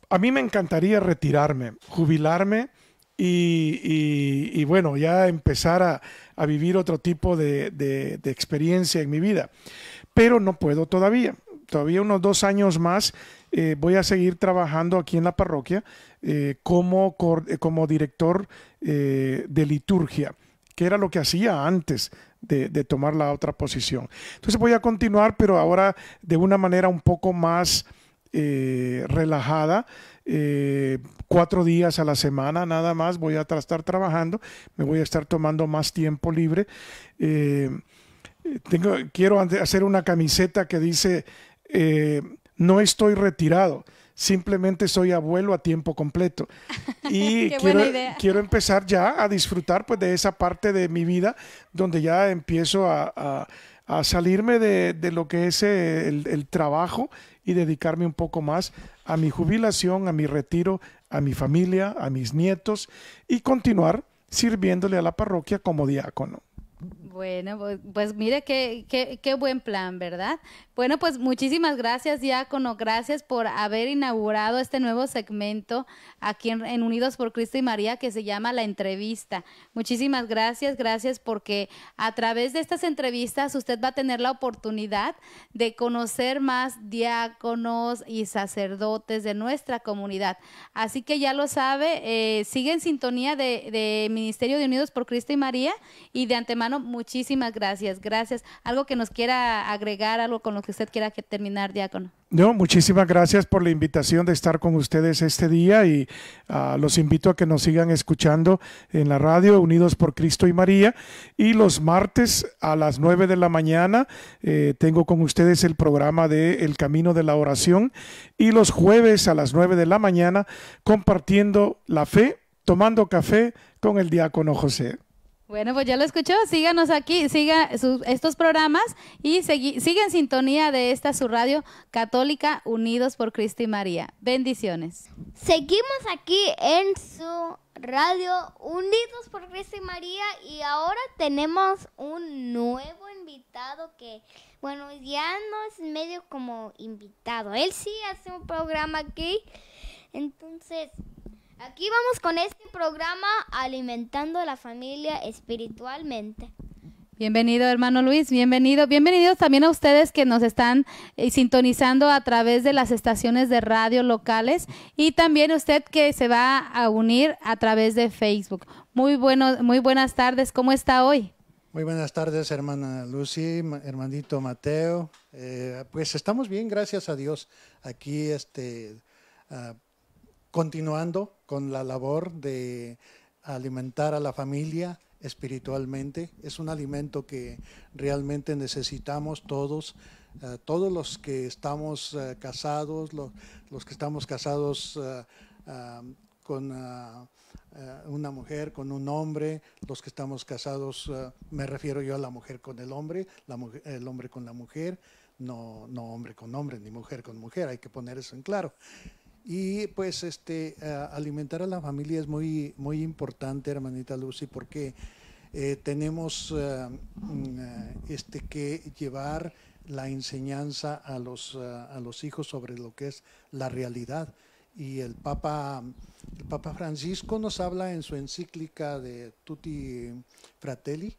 A mí me encantaría retirarme, jubilarme y bueno, ya empezar a vivir otro tipo de experiencia en mi vida. Pero no puedo todavía. Todavía unos 2 años más voy a seguir trabajando aquí en la parroquia como director de liturgia, que era lo que hacía antes de tomar la otra posición. Entonces voy a continuar, pero ahora de una manera un poco más relajada, 4 días a la semana nada más voy a estar trabajando, me voy a estar tomando más tiempo libre. Quiero hacer una camiseta que dice no estoy retirado, simplemente soy abuelo a tiempo completo. Y quiero empezar ya a disfrutar pues de esa parte de mi vida donde ya empiezo a salirme de lo que es el trabajo y dedicarme un poco más a mi jubilación, a mi retiro, a mi familia, a mis nietos y continuar sirviéndole a la parroquia como diácono. Bueno, pues mire qué buen plan, ¿verdad? Bueno, pues muchísimas gracias, diácono. Gracias por haber inaugurado este nuevo segmento aquí en Unidos por Cristo y María que se llama La Entrevista. Muchísimas gracias, gracias porque a través de estas entrevistas usted va a tener la oportunidad de conocer más diáconos y sacerdotes de nuestra comunidad. Así que ya lo sabe, sigue en sintonía de Ministerio de Unidos por Cristo y María y de antemano muchísimas gracias. Gracias. ¿Algo que nos quiera agregar, algo con lo que usted quiera terminar, diácono? No, muchísimas gracias por la invitación de estar con ustedes este día y los invito a que nos sigan escuchando en la radio Unidos por Cristo y María y los martes a las 9 de la mañana tengo con ustedes el programa de El Camino de la Oración y los jueves a las 9 de la mañana compartiendo la fe, tomando café con el diácono José. Bueno, pues ya lo escuchó, síganos aquí, siga estos programas y siga en sintonía de esta su radio católica Unidos por Cristo y María. Bendiciones. Seguimos aquí en su radio Unidos por Cristo y María y ahora tenemos un nuevo invitado que, bueno, ya no es medio como invitado, él sí hace un programa aquí, entonces... Aquí vamos con este programa Alimentando a la Familia Espiritualmente. Bienvenido, hermano Luis, bienvenido. Bienvenidos también a ustedes que nos están sintonizando a través de las estaciones de radio locales y también usted que se va a unir a través de Facebook. Muy buenas tardes, ¿cómo está hoy? Muy buenas tardes, hermana Lucy, hermanito Mateo. Pues estamos bien, gracias a Dios. Aquí continuando con la labor de alimentar a la familia espiritualmente. Es un alimento que realmente necesitamos todos, todos los que estamos casados, los que estamos casados con una mujer con un hombre, los que estamos casados, me refiero yo a la mujer con el hombre con la mujer, no hombre con hombre ni mujer con mujer, hay que poner eso en claro. Y pues alimentar a la familia es muy, muy importante, hermanita Lucy, porque tenemos que llevar la enseñanza a los hijos sobre lo que es la realidad. Y el Papa Francisco nos habla en su encíclica de Tutti Fratelli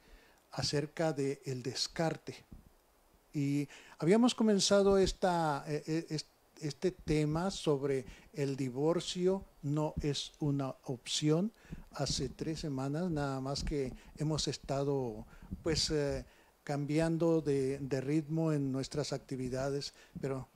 acerca del descarte. Y habíamos comenzado este tema sobre el divorcio no es una opción hace 3 semanas, nada más que hemos estado pues cambiando de ritmo en nuestras actividades, pero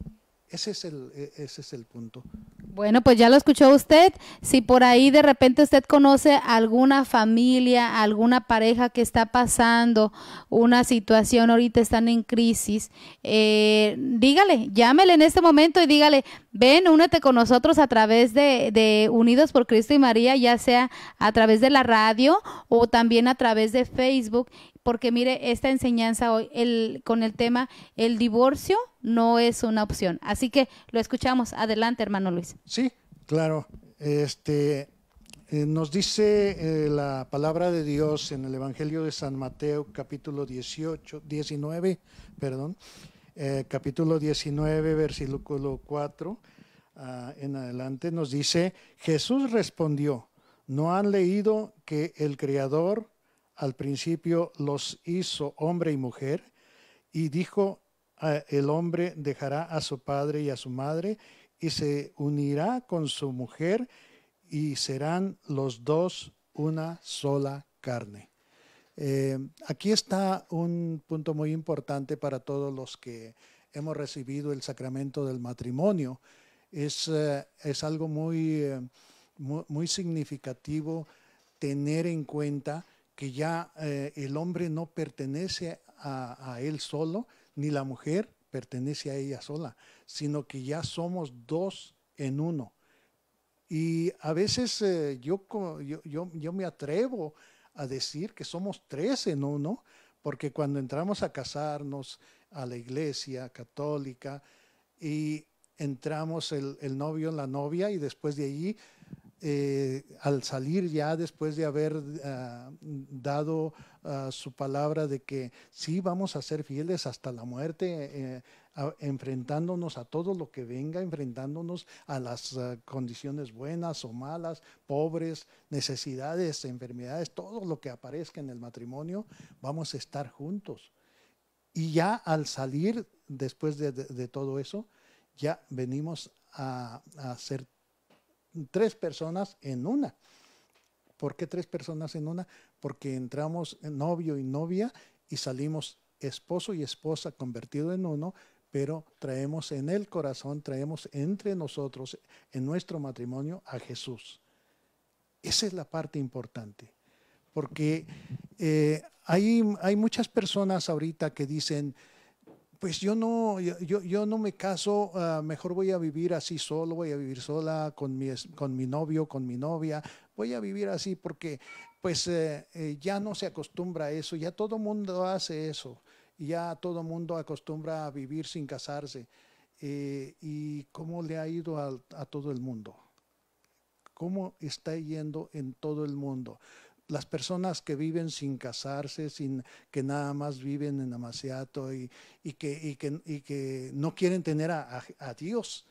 ese es el punto. Bueno, pues ya lo escuchó usted. Si por ahí de repente usted conoce alguna familia, alguna pareja que está pasando una situación, ahorita están en crisis, dígale, llámele en este momento y dígale, ven, únete con nosotros a través de Unidos por Cristo y María, ya sea a través de la radio o también a través de Facebook, porque mire, esta enseñanza hoy con el tema, el divorcio no es una opción. Así que lo escuchamos. Adelante, hermano Luis. Sí, claro. Nos dice la palabra de Dios en el Evangelio de San Mateo, capítulo 19, versículo 4 en adelante, nos dice, Jesús respondió, ¿no han leído que el Creador al principio los hizo hombre y mujer? Y dijo, el hombre dejará a su padre y a su madre y se unirá con su mujer y serán los dos una sola carne. Aquí está un punto muy importante para todos los que hemos recibido el sacramento del matrimonio. Es algo muy significativo tener en cuenta que ya el hombre no pertenece a él solo, ni la mujer pertenece a ella sola, sino que ya somos 2 en 1. Y a veces yo me atrevo a decir que somos 3 en 1, porque cuando entramos a casarnos a la iglesia católica y entramos el novio, la novia, y después de allí, al salir ya después de haber dado su palabra de que sí vamos a ser fieles hasta la muerte, enfrentándonos a todo lo que venga, enfrentándonos a las condiciones buenas o malas, pobres, necesidades, enfermedades, todo lo que aparezca en el matrimonio, vamos a estar juntos. Y ya al salir después de todo eso, ya venimos a ser 3 personas en una. ¿Por qué 3 personas en una? Porque entramos en novio y novia y salimos esposo y esposa convertido en uno, pero traemos en el corazón, traemos entre nosotros, en nuestro matrimonio, a Jesús. Esa es la parte importante, porque hay muchas personas ahorita que dicen, pues yo no me caso, mejor voy a vivir así solo, voy a vivir sola con mi novio, con mi novia, voy a vivir así porque pues ya no se acostumbra a eso, ya todo mundo hace eso, ya todo mundo acostumbra a vivir sin casarse. ¿Y cómo le ha ido a todo el mundo? ¿Cómo está yendo en todo el mundo? Las personas que viven sin casarse, que nada más viven en amaciato y que no quieren tener a Dios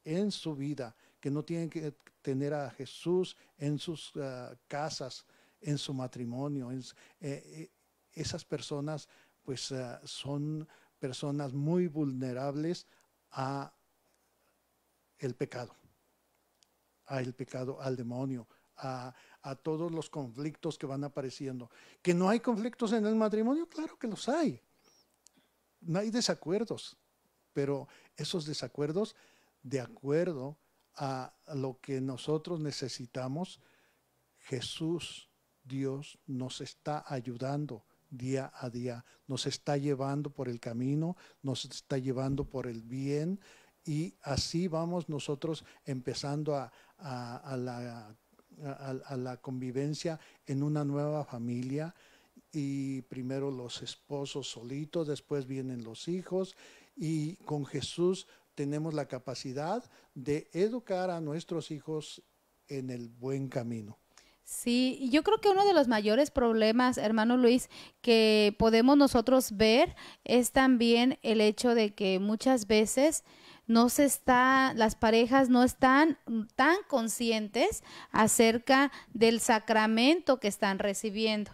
en su vida, que no tienen que tener a Jesús en sus casas, en su matrimonio. Esas personas pues son personas muy vulnerables a el pecado, al demonio, a todos los conflictos que van apareciendo. ¿Que no hay conflictos en el matrimonio? Claro que los hay. No hay desacuerdos, pero esos desacuerdos, de acuerdo a lo que nosotros necesitamos, Jesús, Dios, nos está ayudando día a día, nos está llevando por el camino, nos está llevando por el bien, y así vamos nosotros empezando a a la convivencia en una nueva familia, y primero los esposos solitos, después vienen los hijos, y con Jesús tenemos la capacidad de educar a nuestros hijos en el buen camino. Sí, y yo creo que uno de los mayores problemas, hermano Luis, que podemos nosotros ver es también el hecho de que muchas veces las parejas no están tan conscientes acerca del sacramento que están recibiendo.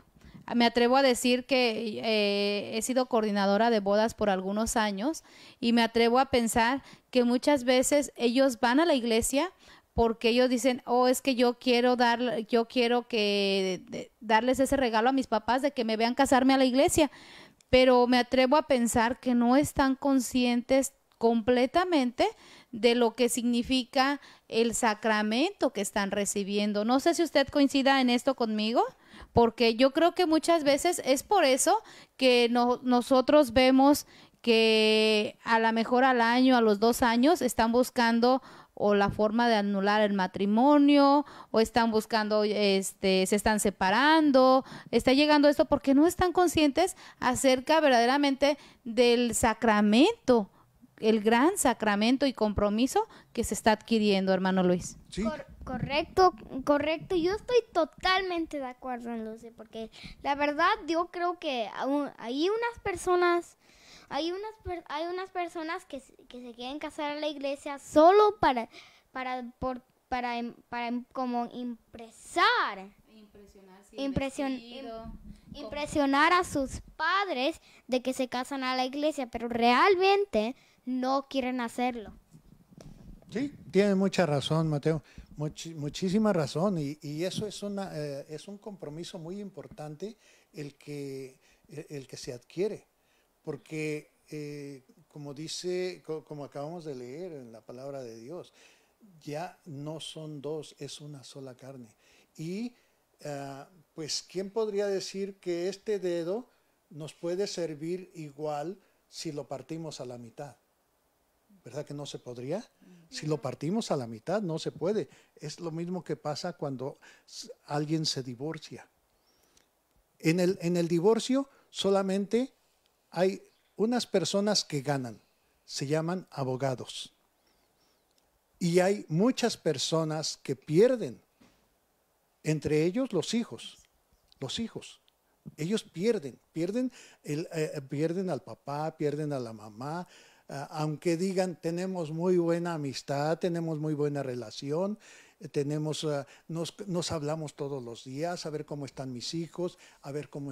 Me atrevo a decir que he sido coordinadora de bodas por algunos años y me atrevo a pensar que muchas veces ellos van a la iglesia porque ellos dicen, oh, es que yo quiero darles ese regalo a mis papás de que me vean casarme a la iglesia, pero me atrevo a pensar que no están conscientes completamente de lo que significa el sacramento que están recibiendo. No sé si usted coincida en esto conmigo, porque yo creo que muchas veces es por eso que nosotros vemos que a lo mejor al año, a los 2 años, están buscando o la forma de anular el matrimonio, o están buscando, se están separando, está llegando esto porque no están conscientes acerca verdaderamente del sacramento, el gran sacramento y compromiso que se está adquiriendo, hermano Luis. Sí. Correcto. Yo estoy totalmente de acuerdo en Lucy, porque la verdad yo creo que hay unas personas que se quieren casar a la iglesia solo para como impresionar a sus padres de que se casan a la iglesia, pero realmente no quieren hacerlo. Sí, tiene mucha razón, Mateo, muchísima razón, y eso es un compromiso muy importante el que se adquiere, porque como acabamos de leer en la palabra de Dios, ya no son dos, es una sola carne. Y pues, ¿quién podría decir que este dedo nos puede servir igual si lo partimos a la mitad? ¿Verdad que no se podría? Si lo partimos a la mitad, no se puede. Es lo mismo que pasa cuando alguien se divorcia. En el divorcio solamente hay unas personas que ganan, se llaman abogados. Y hay muchas personas que pierden, entre ellos los hijos. Ellos pierden al papá, pierden a la mamá, aunque digan tenemos muy buena amistad, tenemos muy buena relación, nos hablamos todos los días, a ver cómo están mis hijos, a ver cómo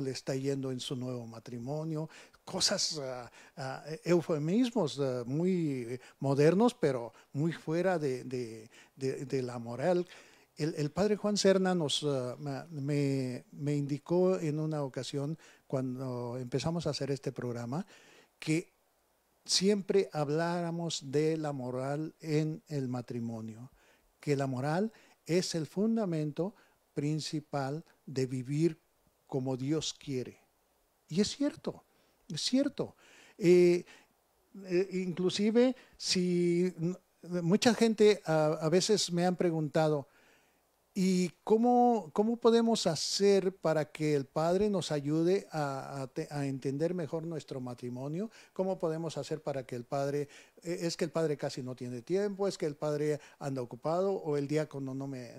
le está yendo en su nuevo matrimonio, cosas, eufemismos muy modernos, pero muy fuera de la moral. El padre Juan Serna me indicó en una ocasión, cuando empezamos a hacer este programa, que siempre habláramos de la moral en el matrimonio, que la moral es el fundamento principal de vivir como Dios quiere. Y es cierto, es cierto. Inclusive, si mucha gente a veces me han preguntado, ¿y cómo podemos hacer para que el Padre nos ayude a entender mejor nuestro matrimonio? ¿Cómo podemos hacer para que el Padre, es que el Padre casi no tiene tiempo, es que el Padre anda ocupado, o el diácono no me...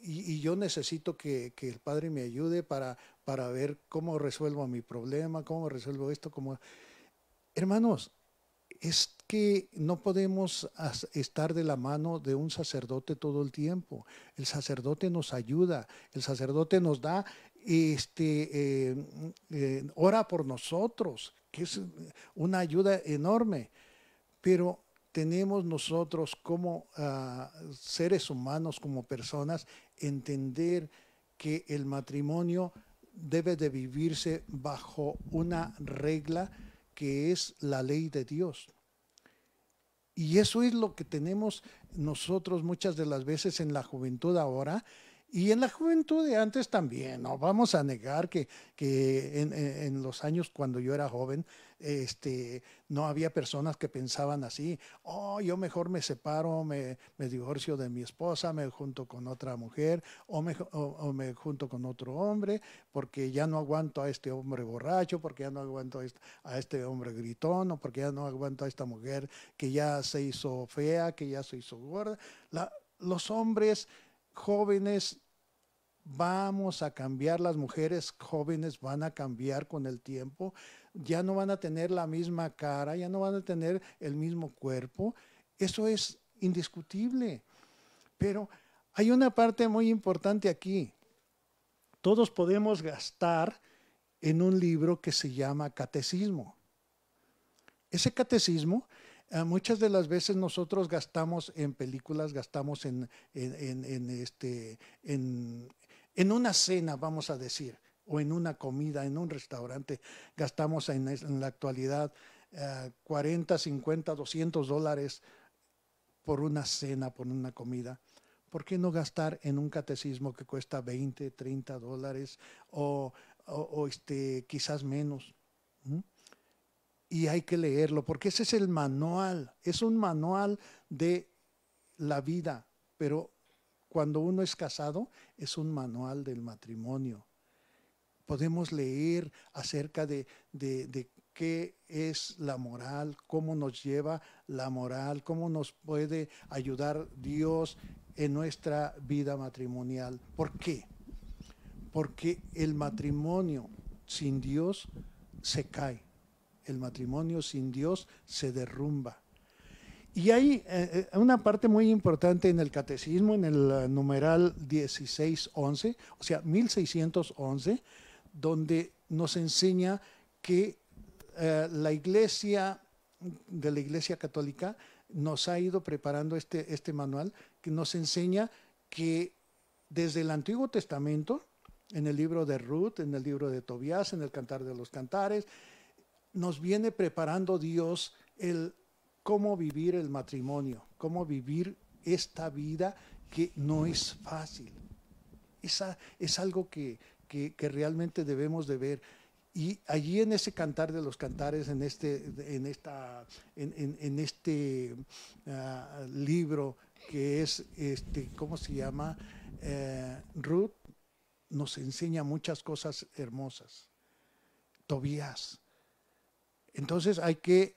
Y yo necesito que el Padre me ayude para ver cómo resuelvo mi problema, cómo resuelvo esto, Hermanos, es que no podemos estar de la mano de un sacerdote todo el tiempo. El sacerdote nos ayuda, el sacerdote nos da, ora por nosotros, que es una ayuda enorme. Pero tenemos nosotros como seres humanos, como personas, entender que el matrimonio debe de vivirse bajo una regla que es la ley de Dios. Y eso es lo que tenemos nosotros muchas de las veces en la juventud ahora, Y en la juventud de antes también, no vamos a negar que en los años cuando yo era joven, no había personas que pensaban así, oh, yo mejor me separo, me divorcio de mi esposa, me junto con otra mujer, o me junto con otro hombre, porque ya no aguanto a este hombre borracho, porque ya no aguanto a este hombre gritón, o porque ya no aguanto a esta mujer que ya se hizo fea, que ya se hizo gorda. Los hombres jóvenes vamos a cambiar, las mujeres jóvenes van a cambiar con el tiempo, ya no van a tener la misma cara, ya no van a tener el mismo cuerpo, eso es indiscutible. Pero hay una parte muy importante aquí, todos podemos gastar en un libro que se llama Catecismo. Ese catecismo, muchas de las veces nosotros gastamos en películas, gastamos en una cena, vamos a decir, o en una comida, en un restaurante, gastamos en la actualidad 40, 50, $200 por una cena, por una comida. ¿Por qué no gastar en un catecismo que cuesta 20, 30 dólares o quizás menos? Y hay que leerlo, porque ese es el manual, es un manual de la vida, pero cuando uno es casado, es un manual del matrimonio. Podemos leer acerca de qué es la moral, cómo nos lleva la moral, cómo nos puede ayudar Dios en nuestra vida matrimonial. ¿Por qué? Porque el matrimonio sin Dios se cae. El matrimonio sin Dios se derrumba. Y hay una parte muy importante en el catecismo, en el numeral 1611, o sea, 1611, donde nos enseña que la Iglesia Católica nos ha ido preparando este manual, que nos enseña que desde el Antiguo Testamento, en el libro de Ruth, en el libro de Tobías, en el Cantar de los Cantares, nos viene preparando Dios el cómo vivir el matrimonio, cómo vivir esta vida que no es fácil. Es algo que realmente debemos de ver. Y allí en ese Cantar de los Cantares, en este libro que es, ¿cómo se llama? Ruth, nos enseña muchas cosas hermosas. Tobías. Entonces hay que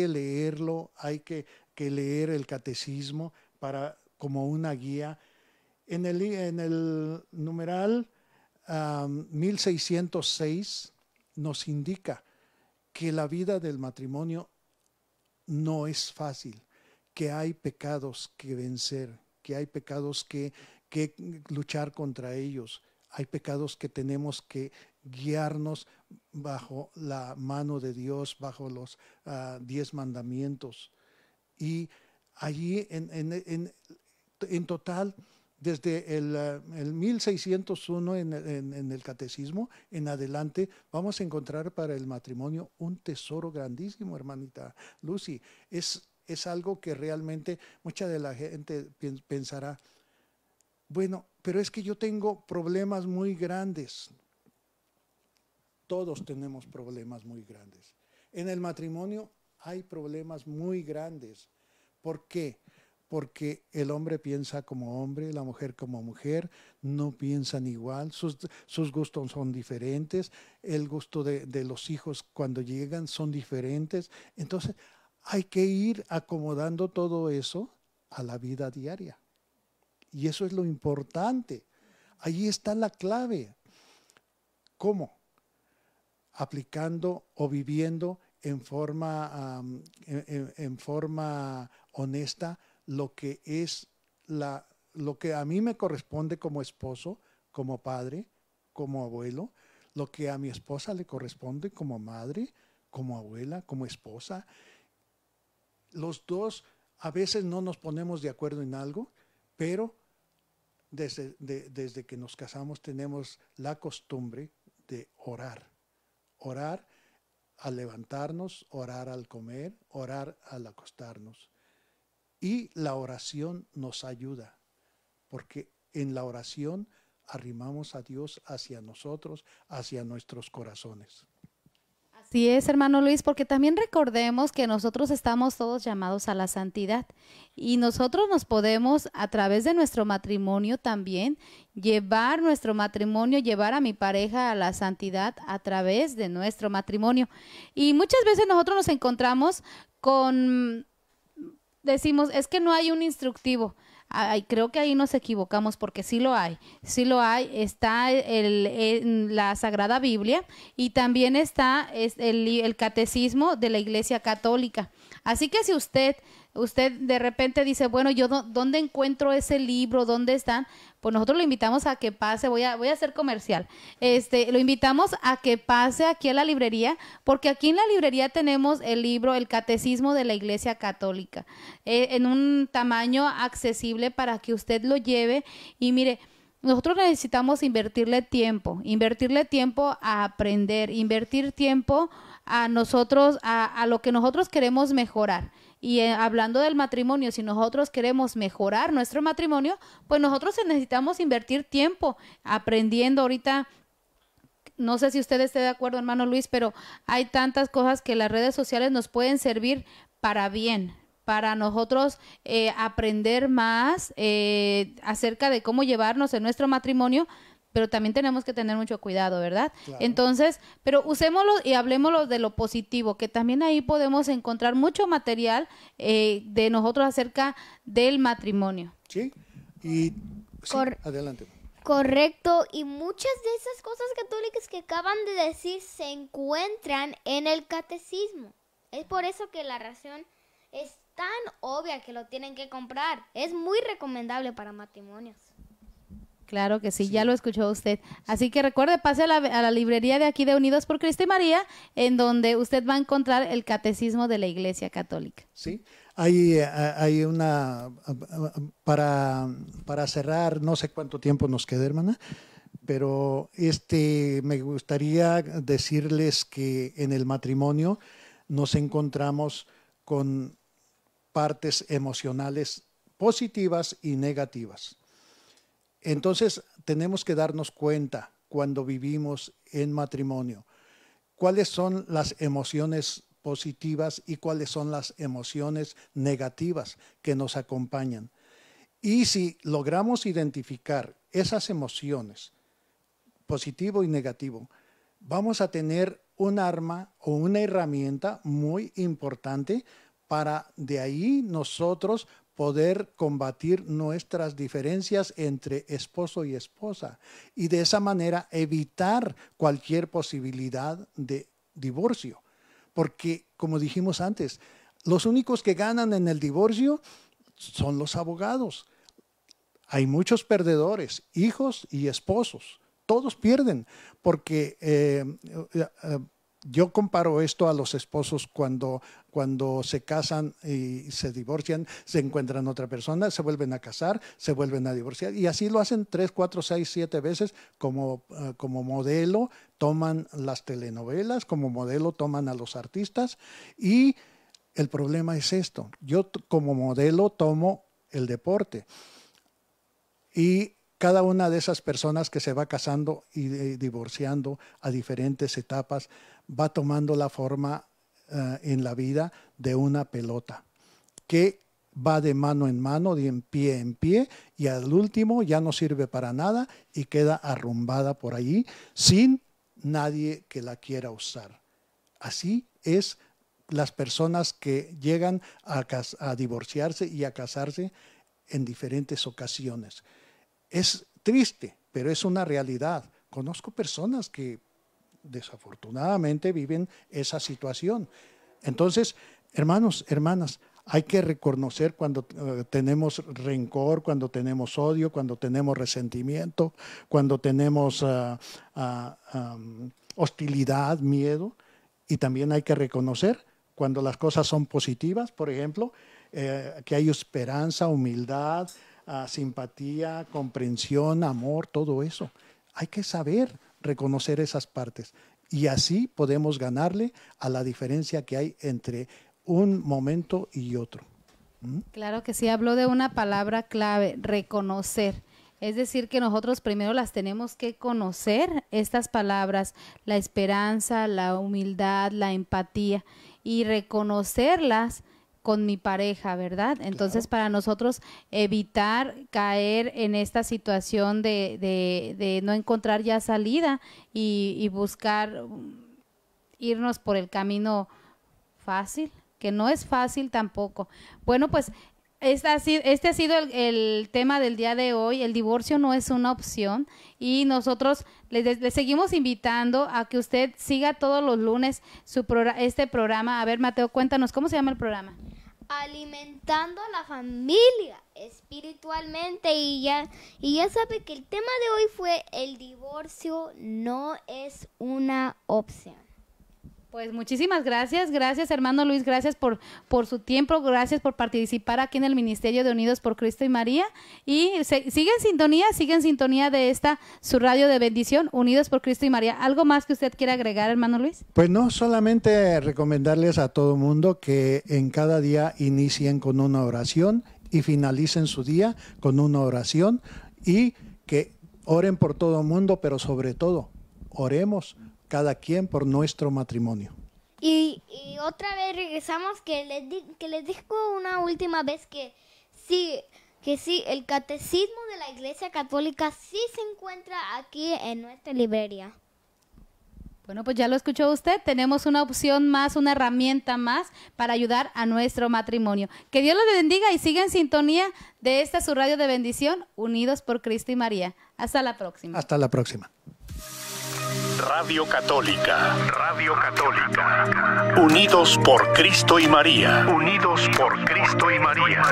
leerlo, hay que leer el catecismo como una guía. En el numeral 1606 nos indica que la vida del matrimonio no es fácil, que hay pecados que vencer, que hay pecados que luchar contra ellos, hay pecados que tenemos que guiarnos bajo la mano de Dios, bajo los 10 mandamientos. Y allí en total, desde el 1601 en el catecismo en adelante, vamos a encontrar para el matrimonio un tesoro grandísimo, hermanita Lucy. Es algo que realmente mucha de la gente pensará, bueno, pero es que yo tengo problemas muy grandes. Todos tenemos problemas muy grandes. En el matrimonio hay problemas muy grandes. ¿Por qué? Porque el hombre piensa como hombre, la mujer como mujer, no piensan igual, sus gustos son diferentes, el gusto de los hijos cuando llegan son diferentes. Entonces hay que ir acomodando todo eso a la vida diaria. Y eso es lo importante. Allí está la clave. ¿Cómo? Aplicando o viviendo en forma honesta lo que es lo que a mí me corresponde como esposo, como padre, como abuelo, lo que a mi esposa le corresponde como madre, como abuela, como esposa. Los dos a veces no nos ponemos de acuerdo en algo, pero desde que nos casamos tenemos la costumbre de orar. Orar al levantarnos, orar al comer, orar al acostarnos. Y la oración nos ayuda, porque en la oración arrimamos a Dios hacia nosotros, hacia nuestros corazones. Así es, hermano Luis, porque también recordemos que nosotros estamos todos llamados a la santidad y nosotros nos podemos a través de nuestro matrimonio también llevar nuestro matrimonio, llevar a mi pareja a la santidad a través de nuestro matrimonio. Y muchas veces nosotros nos encontramos con, decimos, es que no hay un instructivo. Ay, creo que ahí nos equivocamos porque sí lo hay, está en la Sagrada Biblia y también está el Catecismo de la Iglesia Católica. Así que si usted de repente dice, bueno, yo ¿dónde encuentro ese libro? ¿Dónde están? Pues nosotros lo invitamos a que pase, voy a hacer comercial, lo invitamos a que pase aquí a la librería, porque aquí en la librería tenemos el libro, el Catecismo de la Iglesia Católica, en un tamaño accesible para que usted lo lleve y mire, nosotros necesitamos invertirle tiempo a aprender, invertir tiempo a nosotros, a lo que nosotros queremos mejorar. Y hablando del matrimonio, si nosotros queremos mejorar nuestro matrimonio, pues nosotros necesitamos invertir tiempo aprendiendo. Ahorita, no sé si usted esté de acuerdo, hermano Luis, pero hay tantas cosas que las redes sociales nos pueden servir para bien, para nosotros aprender más acerca de cómo llevarnos en nuestro matrimonio, pero también tenemos que tener mucho cuidado, ¿verdad? Claro. Entonces, pero usémoslo y hablemoslo de lo positivo, que también ahí podemos encontrar mucho material de nosotros acerca del matrimonio. Sí, y sí, adelante. Correcto, y muchas de esas cosas católicas que acaban de decir se encuentran en el catecismo. Es por eso que la razón es tan obvia que lo tienen que comprar. Es muy recomendable para matrimonios. Claro que sí, ya lo escuchó usted. Así que recuerde, pase a la librería de aquí de Unidos por Cristo y María, en donde usted va a encontrar el Catecismo de la Iglesia Católica. Sí, hay una, para cerrar, no sé cuánto tiempo nos queda, hermana, pero me gustaría decirles que en el matrimonio nos encontramos con partes emocionales positivas y negativas. Entonces, tenemos que darnos cuenta cuando vivimos en matrimonio, cuáles son las emociones positivas y cuáles son las emociones negativas que nos acompañan. Y si logramos identificar esas emociones, positivo y negativo, vamos a tener un arma o una herramienta muy importante para de ahí nosotros poder combatir nuestras diferencias entre esposo y esposa y de esa manera evitar cualquier posibilidad de divorcio. Porque, como dijimos antes, los únicos que ganan en el divorcio son los abogados. Hay muchos perdedores, hijos y esposos. Todos pierden porque yo comparo esto a los esposos cuando se casan y se divorcian, se encuentran otra persona, se vuelven a casar, se vuelven a divorciar y así lo hacen 3, 4, 6, 7 veces como modelo, toman las telenovelas, como modelo toman a los artistas y el problema es esto, yo como modelo tomo el deporte y cada una de esas personas que se va casando y divorciando a diferentes etapas va tomando la forma en la vida de una pelota que va de mano en mano, de en pie, y al último ya no sirve para nada y queda arrumbada por allí sin nadie que la quiera usar. Así es las personas que llegan a divorciarse y a casarse en diferentes ocasiones. Es triste, pero es una realidad. Conozco personas que desafortunadamente viven esa situación. Entonces, hermanos, hermanas, hay que reconocer cuando tenemos rencor, cuando tenemos odio, cuando tenemos resentimiento, cuando tenemos hostilidad, miedo. Y también hay que reconocer cuando las cosas son positivas, por ejemplo, que hay esperanza, humildad, simpatía, comprensión, amor, todo eso. Hay que saber reconocer esas partes y así podemos ganarle a la diferencia que hay entre un momento y otro. Claro que sí, habló de una palabra clave, reconocer. Es decir, que nosotros primero las tenemos que conocer, estas palabras, la esperanza, la humildad, la empatía, y reconocerlas con mi pareja, ¿verdad? Entonces, Claro. para nosotros evitar caer en esta situación de no encontrar ya salida y buscar irnos por el camino fácil, que no es fácil tampoco. Bueno, pues este ha sido el tema del día de hoy. El divorcio no es una opción, y nosotros le seguimos invitando a que usted siga todos los lunes este programa. A ver, Mateo, cuéntanos, ¿cómo se llama el programa? Alimentando a la familia espiritualmente, y ya sabe que el tema de hoy fue el divorcio no es una opción. Pues muchísimas gracias, hermano Luis, gracias por su tiempo, gracias por participar aquí en el Ministerio de Unidos por Cristo y María, y sigue en sintonía de esta su radio de bendición, Unidos por Cristo y María. ¿Algo más que usted quiera agregar, hermano Luis? Pues no, solamente recomendarles a todo mundo que en cada día inicien con una oración y finalicen su día con una oración, y que oren por todo mundo, pero sobre todo, oremos cada quien por nuestro matrimonio. Y otra vez regresamos, que les digo una última vez que sí, el catecismo de la Iglesia Católica sí se encuentra aquí en nuestra librería. Bueno, pues ya lo escuchó usted, tenemos una opción más, una herramienta más para ayudar a nuestro matrimonio. Que Dios los bendiga y siga en sintonía de esta su radio de bendición, Unidos por Cristo y María. Hasta la próxima. Hasta la próxima. Radio Católica. Unidos por Cristo y María. Unidos por Cristo y María.